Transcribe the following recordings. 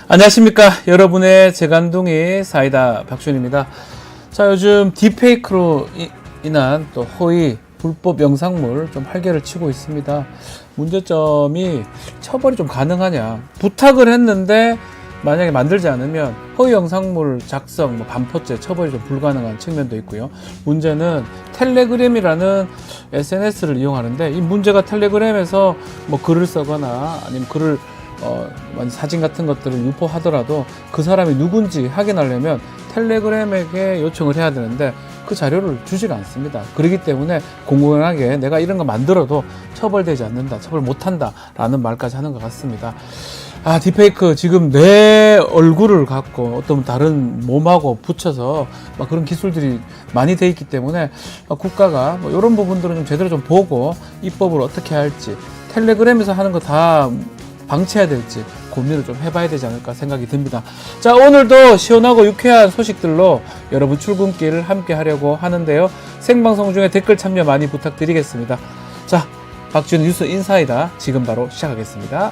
안녕하십니까. 여러분의 재간둥이 사이다 박준입니다. 자, 요즘 딥페이크로 인한 또 허위 불법 영상물 좀 활개를 치고 있습니다. 문제점이 처벌이 좀 가능하냐. 부탁을 했는데 만약에 만들지 않으면 허위 영상물 작성, 반포죄 처벌이 좀 불가능한 측면도 있고요. 문제는 텔레그램이라는 SNS를 이용하는데, 이 문제가 텔레그램에서 글을 쓰거나 아니면 글을 사진 같은 것들을 유포하더라도 그 사람이 누군지 확인하려면 텔레그램에게 요청을 해야 되는데 그 자료를 주지가 않습니다. 그렇기 때문에 공공연하게 내가 이런 거 만들어도 처벌되지 않는다, 처벌 못한다 라는 말까지 하는 것 같습니다. 딥페이크 지금 내 얼굴을 갖고 어떤 다른 몸하고 붙여서 그런 기술들이 많이 돼 있기 때문에 국가가 이런 부분들은 좀 제대로 좀 보고 입법을 어떻게 할지, 텔레그램에서 하는 거 다 방치해야 될지 고민을 좀 해봐야 되지 않을까 생각이 듭니다. 자, 오늘도 시원하고 유쾌한 소식들로 여러분 출근길을 함께 하려고 하는데요. 생방송 중에 댓글 참여 많이 부탁드리겠습니다. 자, 박준 뉴스 인사이다 지금 바로 시작하겠습니다.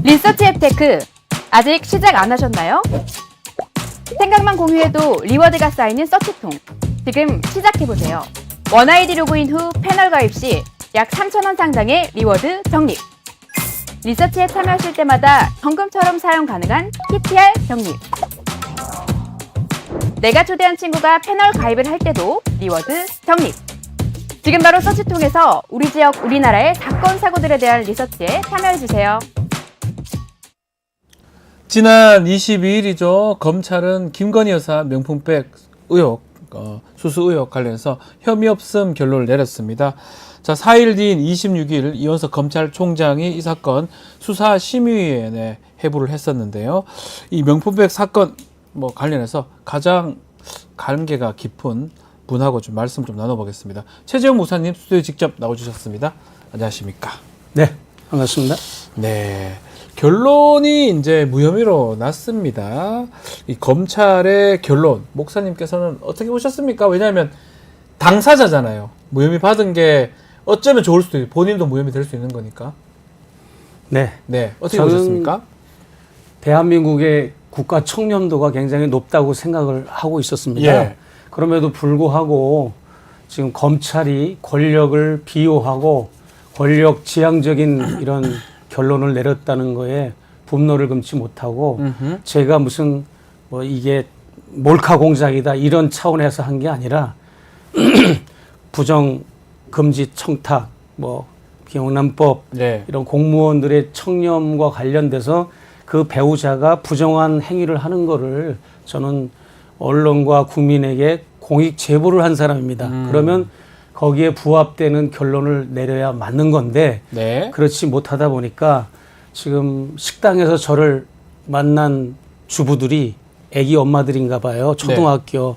리서치 앱테크 아직 시작 안 하셨나요? 생각만 공유해도 리워드가 쌓이는 서치통, 지금 시작해보세요. 원아이디 로그인 후 패널 가입 시 약 3,000원 상당의 리워드 적립. 리서치 앱 참여하실 때마다 현금처럼 사용 가능한 PTR 적립. 내가 초대한 친구가 패널 가입을 할 때도 리워드 적립. 지금 바로 서치통에서 우리 지역, 우리나라의 사건, 사고들에 대한 리서치에 참여해주세요. 지난 22일이죠. 검찰은 김건희 여사 명품백 의혹, 수수 의혹 관련해서 혐의 없음 결론을 내렸습니다. 자, 4일 뒤인 26일 이원석 검찰총장이 이 사건 수사 심의위원회에 회부를 했었는데요. 이 명품백 사건 관련해서 가장 관계가 깊은 분하고 좀 말씀 좀 나눠보겠습니다. 최재형 목사님 스튜디오에 직접 나와주셨습니다. 안녕하십니까? 네, 반갑습니다. 네. 결론이 이제 무혐의로 났습니다. 이 검찰의 결론, 목사님께서는 어떻게 보셨습니까? 왜냐하면 당사자잖아요. 무혐의 받은 게 어쩌면 좋을 수도 있고, 본인도 무혐의 될 수 있는 거니까. 네. 네. 어떻게 보셨습니까? 대한민국의 국가 청렴도가 굉장히 높다고 생각을 하고 있었습니다. 예. 그럼에도 불구하고 지금 검찰이 권력을 비호하고 권력 지향적인 이런 결론을 내렸다는 거에 분노를 금치 못하고 제가 무슨 이게 몰카 공작이다 이런 차원에서 한 게 아니라 부정 금지 청탁 기억난법 네. 이런 공무원들의 청렴과 관련돼서 그 배우자가 부정한 행위를 하는 거를 저는 언론과 국민에게 공익 제보를 한 사람입니다. 그러면 거기에 부합되는 결론을 내려야 맞는 건데 네. 그렇지 못하다 보니까 지금 식당에서 저를 만난 주부들이 애기 엄마들인가 봐요. 초등학교.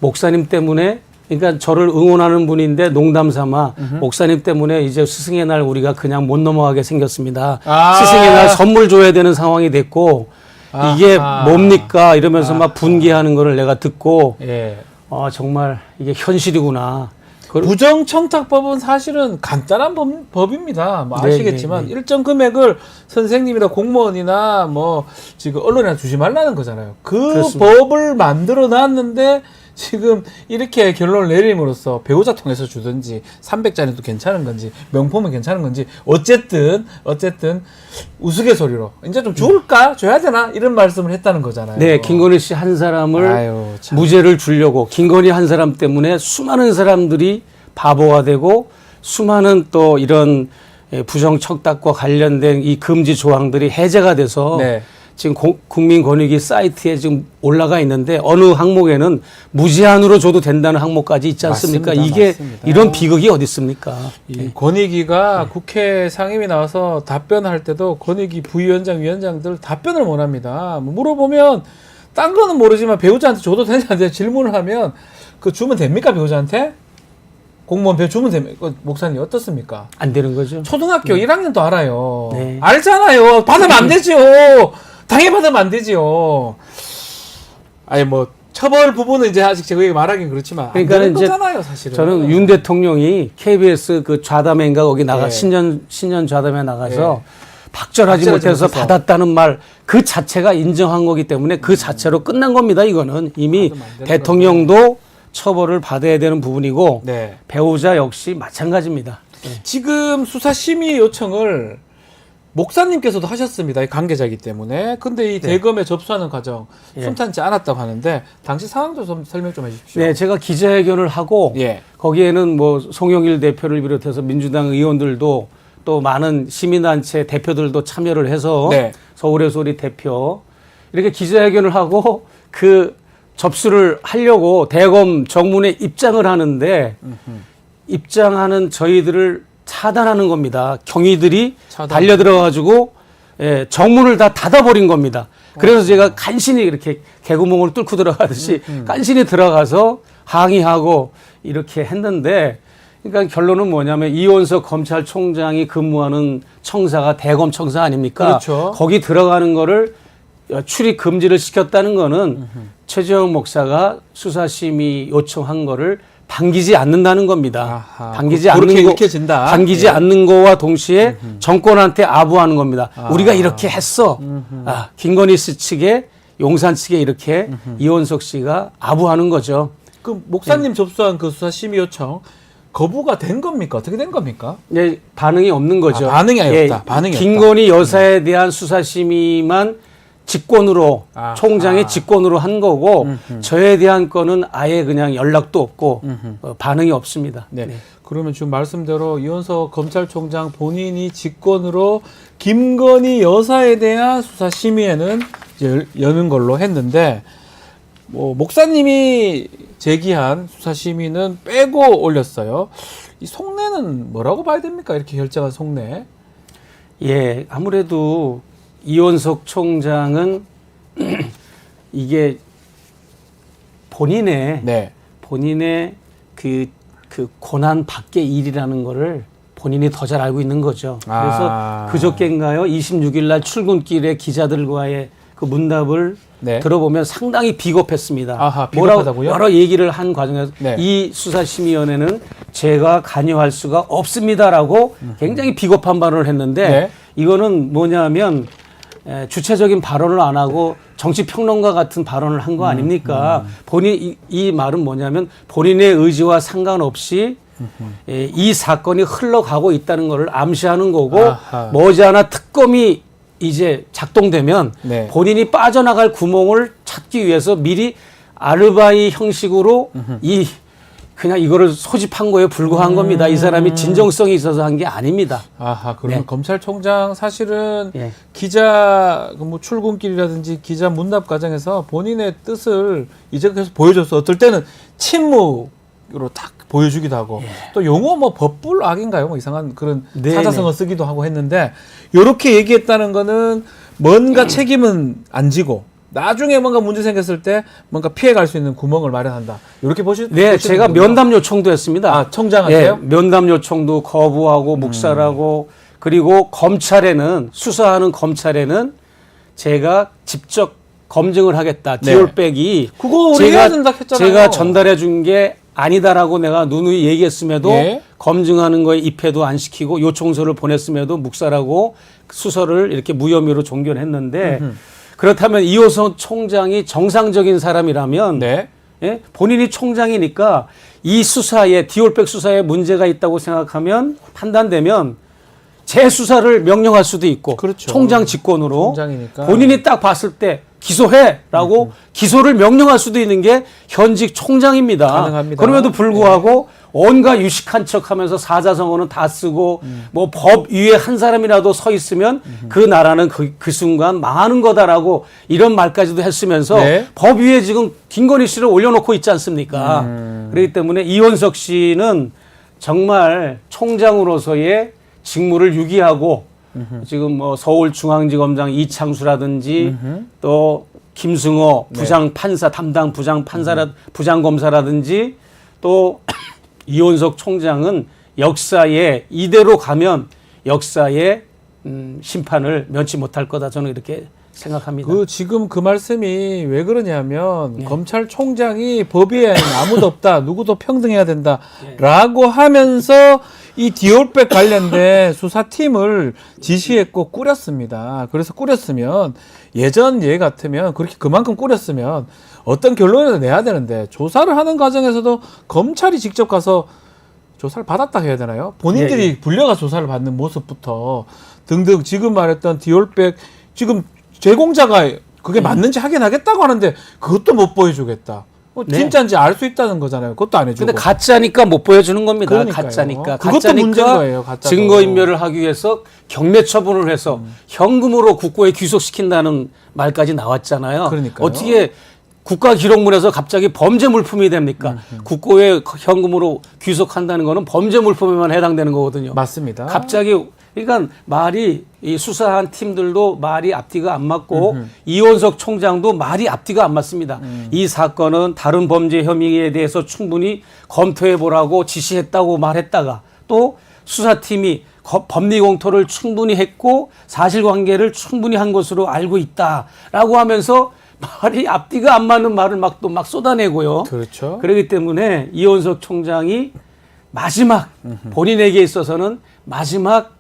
목사님 때문에, 그러니까 저를 응원하는 분인데 농담 삼아 목사님 때문에 이제 스승의 날 우리가 그냥 못 넘어가게 생겼습니다. 스승의 날 선물 줘야 되는 상황이 됐고 이게 뭡니까 이러면서 막 분개하는 거를 내가 듣고 예. 정말 이게 현실이구나. 부정청탁법은 사실은 간단한 법입니다. 아시겠지만 네. 일정 금액을 선생님이나 공무원이나 지금 언론이나 주지 말라는 거잖아요. 그 그렇습니다. 법을 만들어 놨는데 지금 이렇게 결론을 내림으로써 배우자 통해서 주든지 300짜리도 괜찮은 건지 명품은 괜찮은 건지 어쨌든 우스갯소리로 이제 좀 줄까? 줘야 되나? 이런 말씀을 했다는 거잖아요. 네, 김건희 씨 한 사람을 무죄를 주려고 김건희 한 사람 때문에 수많은 사람들이 바보가 되고 수많은 또 이런 부정청탁과 관련된 이 금지 조항들이 해제가 돼서 네. 지금 국민권익위 사이트에 지금 올라가 있는데 어느 항목에는 무제한으로 줘도 된다는 항목까지 있지 않습니까? 맞습니다. 이게 맞습니다. 이런 비극이 어디 있습니까? 이 권익위가 국회 상임위 나와서 답변할 때도 권익위 부위원장, 위원장들 답변을 못 합니다. 뭐 물어보면 딴 거는 모르지만 배우자한테 줘도 되냐는데 질문을 하면 그 주면 됩니까 배우자한테? 공무원 배 주면 됩니까? 목사님 어떻습니까? 안 되는 거죠. 초등학교 1학년도 알아요. 네. 알잖아요. 받으면 안 되지요. 당해받으면 안 되지요. 아니 뭐 처벌 부분은 이제 아직 제가 말하긴 그렇지만 그러니까 안 되는 이제 거잖아요, 사실은. 저는 윤 대통령이 KBS 그 좌담회인가 거기 나가 네. 신년 좌담회 나가서 네. 박절하지 박절하지 못해서 못해서. 받았다는 말 그 자체가 인정한 거기 때문에 그 자체로 끝난 겁니다. 이거는 이미 받으면 안 되는 대통령도 처벌을 받아야 되는 부분이고 네. 배우자 역시 마찬가지입니다. 지금 수사심의 요청을 목사님께서도 하셨습니다. 이 관계자이기 때문에. 근데 이 대검에 접수하는 과정 예. 순탄치 않았다고 하는데 당시 상황도 좀 설명 좀 해주십시오. 네, 제가 기자회견을 하고 예. 거기에는 뭐 송영일 대표를 비롯해서 민주당 의원들도 또 많은 시민단체 대표들도 참여를 해서 네. 서울의 소리 대표 이렇게 기자회견을 하고 그 접수를 하려고 대검 정문에 입장을 하는데 입장하는 저희들을 차단하는 겁니다. 경위들이 차단. 달려들어가지고 예, 정문을 다 닫아버린 겁니다. 그래서 제가 간신히 이렇게 개구멍을 뚫고 들어가듯이 간신히 들어가서 항의하고 이렇게 했는데 그러니까 결론은 뭐냐면 이원석 검찰총장이 근무하는 청사가 대검 청사 아닙니까? 그렇죠. 거기 들어가는 거를 출입 금지를 시켰다는 거는 최재형 목사가 수사심의 요청한 거를 당기지 않는다는 겁니다. 아하. 당기지 그렇게 않는 거, 읽혀진다. 당기지 예. 않는 거와 동시에 정권한테 아부하는 겁니다. 아. 우리가 이렇게 했어. 아, 김건희 씨 측에 용산 측에 이렇게 이원석 씨가 아부하는 거죠. 그 목사님 접수한 그 수사심의 요청 거부가 된 겁니까? 어떻게 된 겁니까? 예, 반응이 없는 거죠. 아, 반응이 없다. 반응이 없다. 김건희 여사에 대한 수사심의만 직권으로 아하. 총장의 직권으로 한 거고 저에 대한 거는 아예 그냥 연락도 없고 반응이 없습니다. 네. 그러면 지금 말씀대로 이원석 검찰총장 본인이 직권으로 김건희 여사에 대한 수사심의에는 이제 여는 걸로 했는데 뭐 목사님이 제기한 수사심의는 빼고 올렸어요. 이 속내는 뭐라고 봐야 됩니까? 이렇게 결정한 속내. 예, 아무래도 이원석 총장은 이게 본인의 네. 그 고난 밖의 일이라는 거를 본인이 더 잘 알고 있는 거죠. 그래서 아. 그저께인가요? 26일 날 출근길에 기자들과의 그 문답을 네. 들어보면 상당히 비겁했습니다. 아하, 비겁하다고요? 여러 얘기를 한 과정에서 네. 이 수사심의위원회는 제가 관여할 수가 없습니다라고 굉장히 비겁한 발언을 했는데 네. 이거는 뭐냐면 주체적인 발언을 안 하고 정치평론가 같은 발언을 한 거 아닙니까? 이 말은 뭐냐면 본인의 의지와 상관없이 이 사건이 흘러가고 있다는 것을 암시하는 거고 아하. 머지않아 특검이 이제 작동되면 네. 본인이 빠져나갈 구멍을 찾기 위해서 미리 아르바이 형식으로 그냥 이거를 소집한 거에 불과한 겁니다. 이 사람이 진정성이 있어서 한 게 아닙니다. 아하, 그러면 네. 검찰총장 사실은 예. 기자 뭐 출근길이라든지 기자 문답 과정에서 본인의 뜻을 이제 계속 보여줬어. 어떨 때는 침묵으로 딱 보여주기도 하고 또 용어 뭐 법불악인가요? 뭐 이상한 그런 네, 사자성어 쓰기도 하고 했는데 이렇게 얘기했다는 거는 뭔가 책임은 안 지고 나중에 뭔가 문제 생겼을 때 뭔가 피해갈 수 있는 구멍을 마련한다. 이렇게 네, 제가 면담 요청도 했습니다. 아, 청장한테요? 면담 요청도 거부하고 묵살하고 그리고 검찰에는 수사하는 검찰에는 제가 직접 검증을 하겠다. 네. 디올백이 그거 우리 해야 된다 했잖아요. 제가 전달해 준 게 아니다라고 내가 누누이 얘기했음에도 예. 검증하는 거에 입회도 안 시키고 요청서를 보냈음에도 묵살하고 수서를 이렇게 무혐의로 종결했는데 그렇다면 이호선 총장이 정상적인 사람이라면 네. 예? 본인이 총장이니까 이 수사에 디올백 수사에 문제가 있다고 생각하면 판단되면 재수사를 명령할 수도 있고 그렇죠. 총장 직권으로 총장이니까. 본인이 딱 봤을 때 기소해라고 기소를 명령할 수도 있는 게 현직 총장입니다. 가능합니다. 그럼에도 불구하고 온갖 유식한 척하면서 사자성어는 다 쓰고 뭐 법 위에 한 사람이라도 서 있으면 그 나라는 그 순간 망하는 거다라고 이런 말까지도 했으면서 네. 법 위에 지금 김건희 씨를 올려놓고 있지 않습니까? 그렇기 때문에 이원석 씨는 정말 총장으로서의 직무를 유기하고 지금 뭐 서울중앙지검장 이창수라든지 또 김승호 부장판사 담당 부장검사라든지 또 이원석 총장은 역사에 이대로 가면 역사의 심판을 면치 못할 거다 저는 이렇게 생각합니다. 지금 그 말씀이 왜 그러냐면 검찰총장이 법위에 아무도 없다, 누구도 평등해야 된다라고 하면서 이 디올백 관련된 수사팀을 지시했고 꾸렸습니다. 그래서 꾸렸으면 예전 예 같으면 그렇게 그만큼 꾸렸으면 어떤 결론을 내야 되는데 조사를 하는 과정에서도 검찰이 직접 가서 조사를 받았다 해야 되나요? 본인들이 불려가 조사를 받는 모습부터 등등 지금 말했던 디올백 지금 제공자가 그게 맞는지 확인하겠다고 하는데 그것도 못 보여주겠다. 진짜인지 알 수 있다는 거잖아요. 그것도 안 해주고. 근데 가짜니까 못 보여주는 겁니다. 그러니까요. 가짜니까. 그것도 문제인 거예요. 가짜도. 증거인멸을 하기 위해서 경매 처분을 해서 현금으로 국고에 귀속시킨다는 말까지 나왔잖아요. 그러니까요. 어떻게 국가기록물에서 갑자기 범죄 물품이 됩니까? 국고에 현금으로 귀속한다는 거는 범죄 물품에만 해당되는 거거든요. 맞습니다. 갑자기 그러니까 말이 이 수사한 팀들도 말이 앞뒤가 안 맞고 이원석 총장도 말이 앞뒤가 안 맞습니다. 이 사건은 다른 범죄 혐의에 대해서 충분히 검토해 보라고 지시했다고 말했다가 또 수사팀이 법리 공토를 충분히 했고 사실관계를 충분히 한 것으로 알고 있다라고 하면서 말이 앞뒤가 안 맞는 말을 막 쏟아내고요. 그렇죠. 그렇기 때문에 이원석 총장이 마지막 본인에게 있어서는 마지막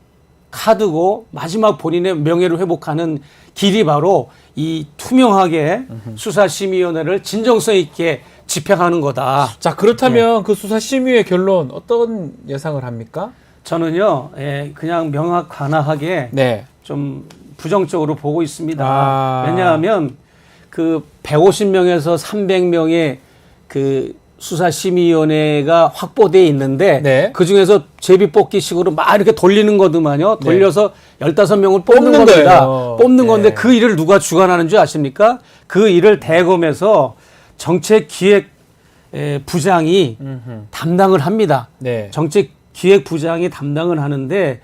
카드고 마지막 본인의 명예를 회복하는 길이 바로 이 투명하게 수사심의위원회를 진정성 있게 집행하는 거다. 자, 그렇다면 그 수사심의의 결론 어떤 예상을 합니까? 저는요, 그냥 명확하게 네. 좀 부정적으로 보고 있습니다. 아. 왜냐하면 그 150명에서 300명의 그 수사심의위원회가 확보되어 있는데 네. 그 중에서 제비뽑기식으로 막 이렇게 돌리는 거더만요. 돌려서 15명을 뽑는 뽑는 겁니다. 거예요. 뽑는 네. 건데 그 일을 누가 주관하는 줄 아십니까? 그 일을 대검에서 정책기획 부장이 담당을 합니다. 네. 정책기획부장이 담당을 하는데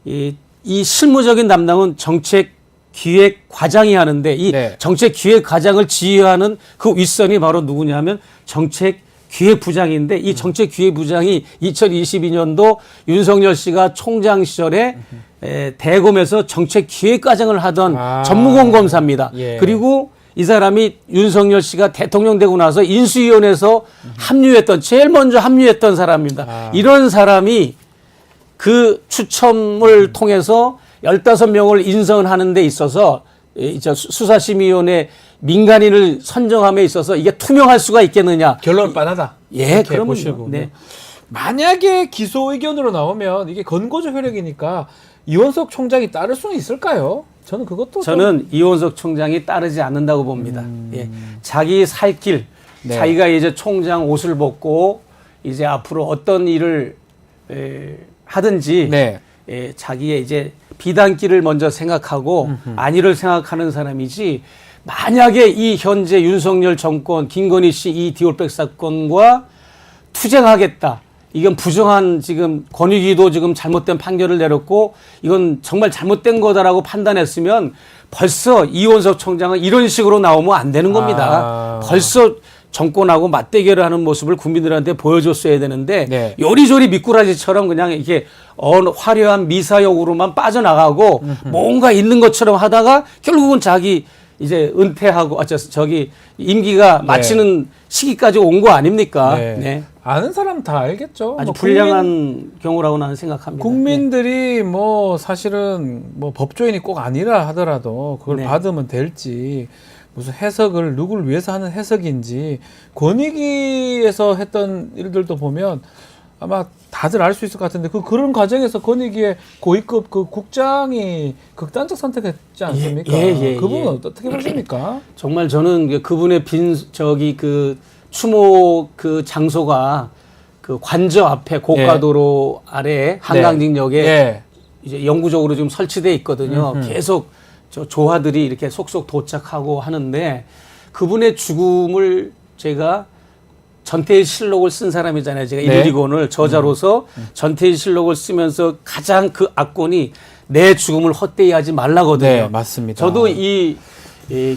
이 실무적인 담당은 정책기획과장이 하는데 이 네. 정책기획과장을 지휘하는 그 윗선이 바로 누구냐면 정책기획부장인데 이 정책기획부장이 2022년도 윤석열 씨가 총장 시절에 대검에서 정책기획과장을 하던 전무공 검사입니다. 예. 그리고 이 사람이 윤석열 씨가 대통령 되고 나서 인수위원회에서 합류했던 제일 먼저 합류했던 사람입니다. 이런 사람이 그 추첨을 통해서 15명을 인선하는 데 있어서 수사심의위원회 민간인을 선정함에 있어서 이게 투명할 수가 있겠느냐. 결론은 뻔하다. 예, 그러면 보시고. 네. 만약에 기소 의견으로 나오면 이게 건고조 효력이니까 이원석 총장이 따를 수는 있을까요? 저는 그것도 저는 이원석 총장이 따르지 않는다고 봅니다. 예. 자기 살 길, 네. 자기가 이제 총장 옷을 벗고 이제 앞으로 어떤 일을 하든지 네. 자기의 이제 비단길을 먼저 생각하고 안위를 생각하는 사람이지 만약에 이 현재 윤석열 정권 김건희 씨 이 디올백 사건과 투쟁하겠다. 이건 부정한 지금 권익위도 지금 잘못된 판결을 내렸고 이건 정말 잘못된 거다라고 판단했으면 벌써 이원석 총장은 이런 식으로 나오면 안 되는 겁니다. 벌써 정권하고 맞대결을 하는 모습을 국민들한테 보여줬어야 되는데 네. 요리조리 미꾸라지처럼 그냥 이렇게 화려한 미사역으로만 빠져나가고 뭔가 있는 것처럼 하다가 결국은 자기 이제 은퇴하고 임기가 마치는 시기까지 온 거 아닙니까? 네. 네. 아는 사람 다 알겠죠. 아주 뭐 불량한 경우라고 나는 생각합니다. 국민들이 뭐 사실은 뭐 법조인이 꼭 아니라 하더라도 그걸 네. 받으면 될지 무슨 해석을 누구를 위해서 하는 해석인지 권익위에서 했던 일들도 보면 아마 다들 알 수 있을 것 같은데 그런 과정에서 권익위의 고위급 그 국장이 극단적 선택했지 않습니까? 예. 그분은 어떻게 보십니까? 정말 저는 그분의 그 추모 그 장소가 그 관저 앞에 고가도로 아래에 한강직역에 예. 이제 영구적으로 지금 설치돼 있거든요. 계속 저 조화들이 이렇게 속속 도착하고 하는데 그분의 죽음을 제가 전태일 실록을 쓴 사람이잖아요. 제가 네. 일기곤을 저자로서 전태일 실록을 쓰면서 가장 그 악권이 내 죽음을 헛되이 하지 말라거든요. 네, 맞습니다. 저도 이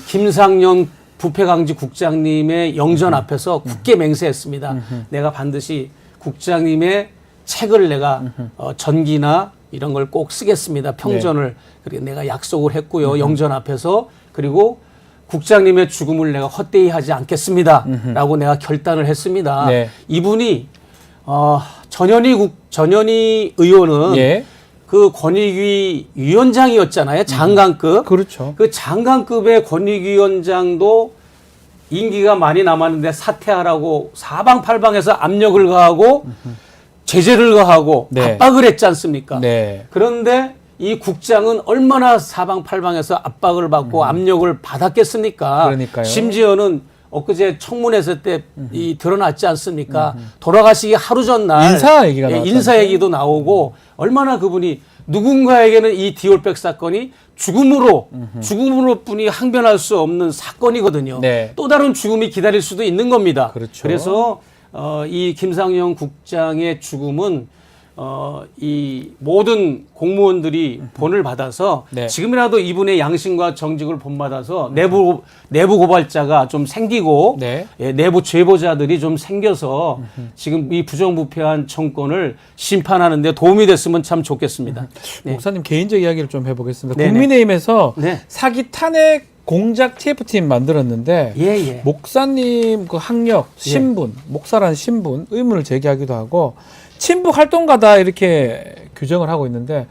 김상영 부패강지 국장님의 영전 앞에서 굳게 맹세했습니다. 내가 반드시 국장님의 책을 내가 전기나 이런 걸 꼭 쓰겠습니다. 평전을. 그리고 내가 약속을 했고요. 영전 앞에서. 그리고 국장님의 죽음을 내가 헛되이 하지 않겠습니다. 라고 내가 결단을 했습니다. 네. 이분이 전현희 의원은 예. 그 권익위 위원장이었잖아요. 장관급. 그렇죠. 그 장관급의 권익위원장도 임기가 많이 남았는데 사퇴하라고 사방팔방에서 압력을 가하고 제재를 가하고 네. 압박을 했지 않습니까? 네. 그런데 이 국장은 얼마나 사방팔방에서 압박을 받고 압력을 받았겠습니까? 그러니까요. 심지어는 엊그제 청문회에서 때 이 드러났지 않습니까? 돌아가시기 하루 전날 인사 얘기가 나왔잖아요. 인사 얘기도 나오고 얼마나 그분이 누군가에게는 이 디올백 사건이 죽음으로 뿐이 항변할 수 없는 사건이거든요. 네. 또 다른 죽음이 기다릴 수도 있는 겁니다. 그렇죠. 그래서 이 김상영 국장의 죽음은 이 모든 공무원들이 본을 받아서 네. 지금이라도 이분의 양심과 정직을 본받아서 내부 고발자가 좀 생기고 네. 예, 내부 제보자들이 좀 생겨서 지금 이 부정부패한 정권을 심판하는 데 도움이 됐으면 참 좋겠습니다. 네. 목사님 개인적 이야기를 좀 해보겠습니다. 네네. 국민의힘에서 네. 사기 탄핵 공작 TF팀 만들었는데 예. 목사님 그 학력, 신분, 목사라는 신분 의문을 제기하기도 하고 친북 활동가다 이렇게 규정을 하고 있는데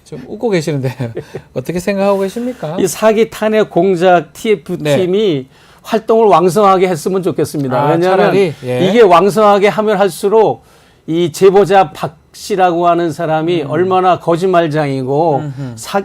좀 웃고 계시는데 어떻게 생각하고 계십니까? 이 사기 탄핵 공작 TF팀이 활동을 왕성하게 했으면 좋겠습니다. 아, 왜냐하면 차라리, 예. 이게 왕성하게 하면 할수록 이 제보자 박 씨라고 하는 사람이 얼마나 거짓말장이고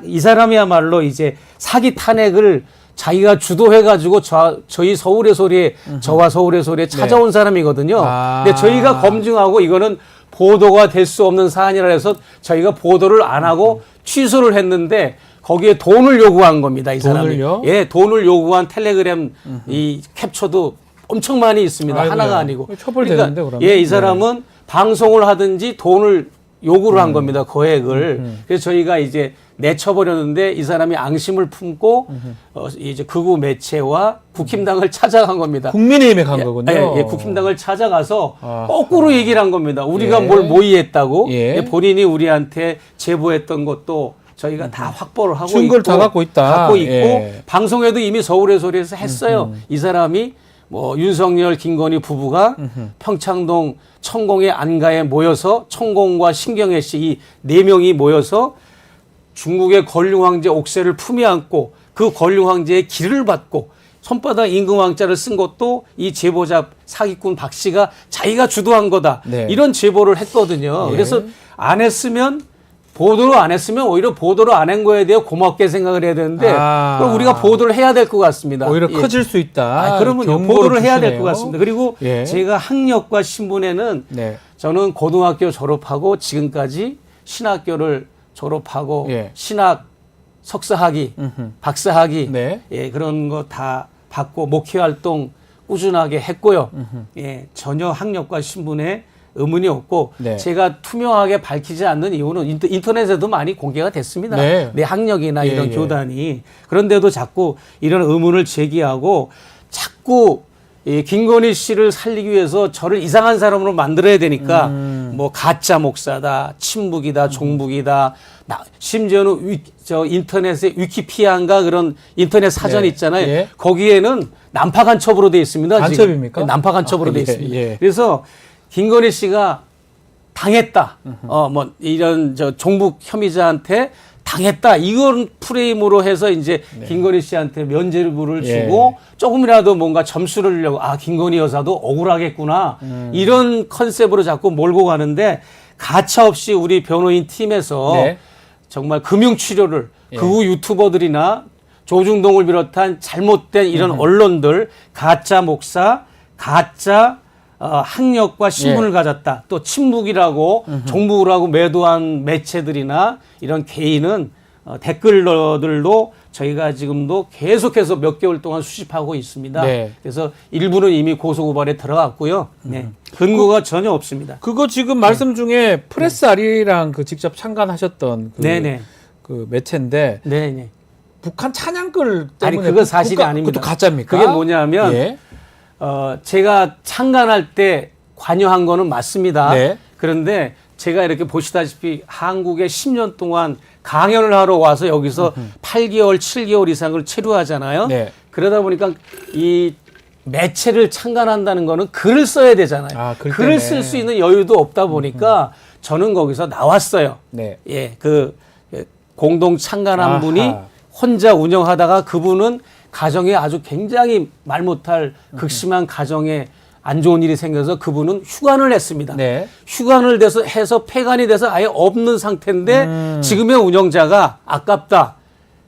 이 사람이야말로 이제 사기 탄핵을 자기가 주도해가지고 저희 서울의 소리에 저와 서울의 소리에 찾아온 사람이거든요. 아. 근데 저희가 검증하고 이거는 보도가 될 수 없는 사안이라 해서 저희가 보도를 안 하고 취소를 했는데 거기에 돈을 요구한 겁니다. 이 사람이. 돈을요? 예, 돈을 요구한 텔레그램 이 캡처도 엄청 많이 있습니다. 아이고야. 하나가 아니고. 처벌되는데, 그러면? 예, 이 사람은 방송을 하든지 돈을 요구를 한 겁니다. 거액을. 그래서 저희가 이제 내쳐버렸는데 이 사람이 앙심을 품고 이제 극우 매체와 국힘당을 찾아간 겁니다. 국민의힘에 간 거군요. 예, 국힘당을 찾아가서 아하. 거꾸로 얘기를 한 겁니다. 우리가 예. 뭘 모의했다고 예. 예, 본인이 우리한테 제보했던 것도 저희가 다 확보를 하고 증거를 있고 다 갖고 있다. 갖고 있고 예. 방송에도 이미 서울의 소리에서 했어요. 이 사람이 뭐 윤석열, 김건희 부부가 평창동 천공의 안가에 모여서 천공과 신경애 씨 이 네 명이 모여서 중국의 권룡 황제 옥새를 품에 안고 그 권룡 황제의 기를 받고 손바닥 임금왕자를 쓴 것도 이 제보자 사기꾼 박 씨가 자기가 주도한 거다. 네. 이런 제보를 했거든요. 예. 그래서 안 했으면 보도를 안 했으면 오히려 보도를 안 한 거에 대해 고맙게 생각을 해야 되는데 아. 그럼 우리가 보도를 해야 될 것 같습니다. 오히려 예. 커질 수 있다. 그러면 경고를 보도를 해야 될 주시네요. 것 같습니다. 그리고 예. 제가 학력과 신분에는 네. 저는 고등학교 졸업하고 지금까지 신학교를 졸업하고 예. 신학 석사학위, 박사학위 네. 예, 그런 거 다 받고 목회 활동 꾸준하게 했고요. 예, 전혀 학력과 신분에 의문이 없고 네. 제가 투명하게 밝히지 않는 이유는 인터넷에도 많이 공개가 됐습니다. 네. 내 학력이나 예, 이런 예. 교단이. 그런데도 자꾸 이런 의문을 제기하고 자꾸 이 김건희 씨를 살리기 위해서 저를 이상한 사람으로 만들어야 되니까 뭐 가짜 목사다, 친북이다, 종북이다, 심지어는 저 인터넷에 위키피아인가 그런 인터넷 사전 네. 있잖아요. 예. 거기에는 난파 간첩으로 돼 있습니다. 간첩입니까? 지금. 난파 간첩으로 아, 돼 예, 있습니다. 예. 그래서 김건희 씨가 당했다. 뭐 이런 저 종북 혐의자한테 당했다. 이건 프레임으로 해서 이제 김건희 씨한테 면죄부를 예. 주고 조금이라도 뭔가 점수를 주려고 김건희 여사도 억울하겠구나. 이런 컨셉으로 자꾸 몰고 가는데 가차 없이 우리 변호인 팀에서 네. 정말 금융 치료를 예. 극우 유튜버들이나 조중동을 비롯한 잘못된 이런 언론들 가짜 목사, 가짜 학력과 신분을 가졌다. 또 친북이라고 종북이라고 매도한 매체들이나 이런 개인은 댓글러들도 저희가 지금도 계속해서 몇 개월 동안 수집하고 있습니다. 네. 그래서 일부는 이미 고소고발에 들어갔고요. 네. 근거가 전혀 없습니다. 그거 지금 말씀 중에 프레스 아리랑 그 직접 참관하셨던 그, 네네. 그 매체인데 네네. 북한 찬양글 아니 때문에 그거 사실이 아닙니다. 그것도 가짜입니까? 그게 뭐냐면 예. 제가 참관할 때 관여한 거는 맞습니다. 네. 그런데 제가 이렇게 보시다시피 한국에 10년 동안 강연을 하러 와서 여기서 8개월, 7개월 이상을 체류하잖아요. 네. 그러다 보니까 이 매체를 참관한다는 거는 글을 써야 되잖아요. 아, 글 글을 때문에. 쓸 수 있는 여유도 없다 보니까 저는 거기서 나왔어요. 네. 예, 그 공동 참관한 아하. 분이 혼자 운영하다가 그분은 가정에 아주 굉장히 말 못할 극심한 가정에 안 좋은 일이 생겨서 그분은 휴관을 했습니다. 네. 휴관을 해서 폐관이 돼서 아예 없는 상태인데 지금의 운영자가 아깝다.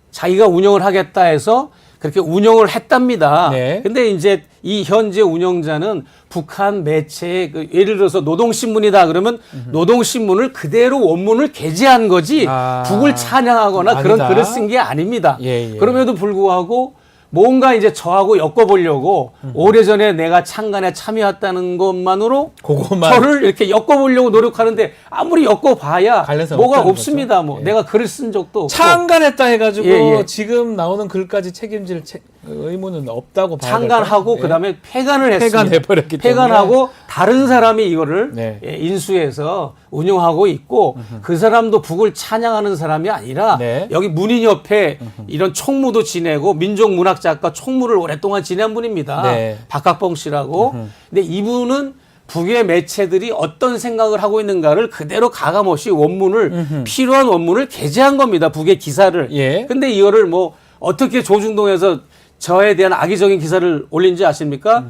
자기가 운영을 하겠다 해서 그렇게 운영을 했답니다. 네. 근데 이제 이 현재 운영자는 북한 매체의 예를 들어서 노동신문이다 그러면 노동신문을 그대로 원문을 게재한 거지 아. 북을 찬양하거나 아니다. 그런 글을 쓴 게 아닙니다. 예, 예. 그럼에도 불구하고 뭔가 이제 저하고 엮어보려고 오래전에 내가 창간에 참여했다는 것만으로 그것만. 저를 이렇게 엮어보려고 노력하는데 아무리 엮어봐야 관련성이 뭐가 없다는 없습니다. 거죠. 뭐 예. 내가 글을 쓴 적도 없고. 창간했다 해가지고 예, 예. 지금 나오는 글까지 책임질 의무는 없다고 봐야 창간하고 될까요? 그다음에 폐간을 했습니다. 폐간해버렸기 때문에. 폐간하고 다른 사람이 이거를 네. 인수해서 운영하고 있고 그 사람도 북을 찬양하는 사람이 아니라 네. 여기 문인협회 이런 총무도 지내고 민족문학작가 총무를 오랫동안 지낸 분입니다. 네. 박학봉 씨라고. 근데 이분은 북의 매체들이 어떤 생각을 하고 있는가를 그대로 가감없이 원문을 필요한 원문을 게재한 겁니다. 북의 기사를. 예. 근데 이거를 뭐 어떻게 조중동에서 저에 대한 악의적인 기사를 올린지 아십니까?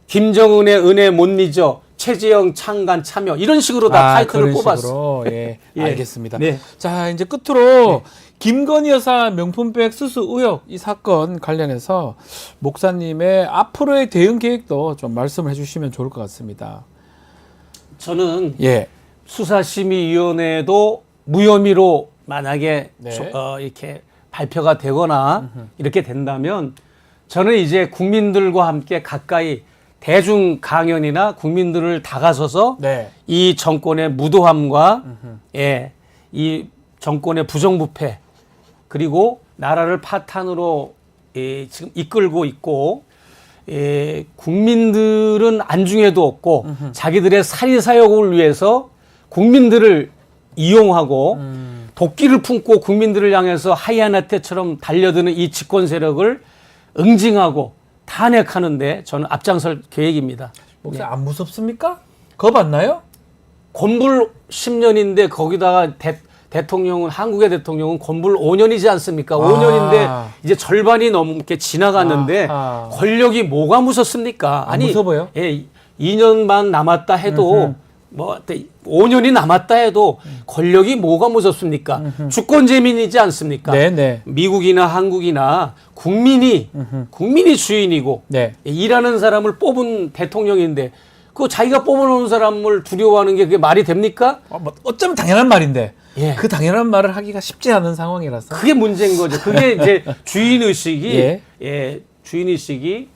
김정은의 은혜 못 잊어 최재형 창간 참여 이런 식으로 다 타이틀을 그런 뽑았어. 식으로. 예, 예. 알겠습니다. 네. 자, 이제 끝으로 김건희 여사 명품백 수수 의혹 이 사건 관련해서 목사님의 앞으로의 대응 계획도 좀 말씀을 해주시면 좋을 것 같습니다. 저는 예, 수사심의위원회도 무혐의로 만약에 네. 이렇게 발표가 되거나 이렇게 된다면 저는 이제 국민들과 함께 가까이 대중 강연이나 국민들을 다가서서 네, 이 정권의 무도함과 예, 이 정권의 부정부패 그리고 나라를 파탄으로 지금 이끌고 있고 국민들은 안중에도 없고 자기들의 사리사욕을 위해서 국민들을 이용하고 도끼를 품고 국민들을 향해서 하이아나테처럼 달려드는 이 집권 세력을 응징하고 탄핵하는데 저는 앞장설 계획입니다. 목사 안 무섭습니까? 겁 안 나요? 건불 10년인데 거기다가 대통령은 한국의 대통령은 건불 5년이지 않습니까? 5년인데 이제 절반이 넘게 지나갔는데 아하. 권력이 뭐가 무섭습니까? 안 무서워요? 예, 2년만 남았다 해도 뭐 5년이 남았다 해도 권력이 뭐가 무섭습니까? 주권 재민이지 않습니까? 네, 네, 미국이나 한국이나 국민이 주인이고 네. 일하는 사람을 뽑은 대통령인데 그 자기가 뽑아놓은 사람을 두려워하는 게 그게 말이 됩니까? 뭐 어쩌면 당연한 말인데 예. 그 당연한 말을 하기가 쉽지 않은 상황이라서. 그게 문제인 거죠. 그게 이제 주인의식이 예. 주인의식이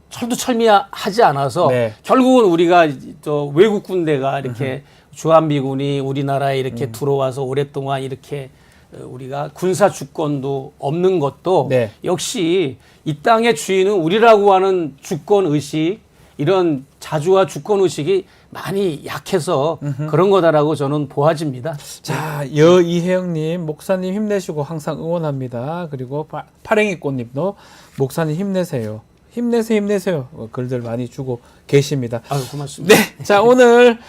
철두철미하지 않아서 네. 결국은 우리가 저 외국 군대가 이렇게 주한미군이 우리나라에 이렇게 들어와서 오랫동안 이렇게 우리가 군사 주권도 없는 것도 네. 역시 이 땅의 주인은 우리라고 하는 주권 의식 이런 자주와 주권 의식이 많이 약해서 그런 거다라고 저는 보아집니다. 자, 여이혜영님, 목사님 힘내시고 항상 응원합니다. 그리고 파랭이꽃님도 목사님 힘내세요. 힘내세요, 힘내세요. 글들 많이 주고 계십니다. 아유, 고맙습니다. 네, 자 오늘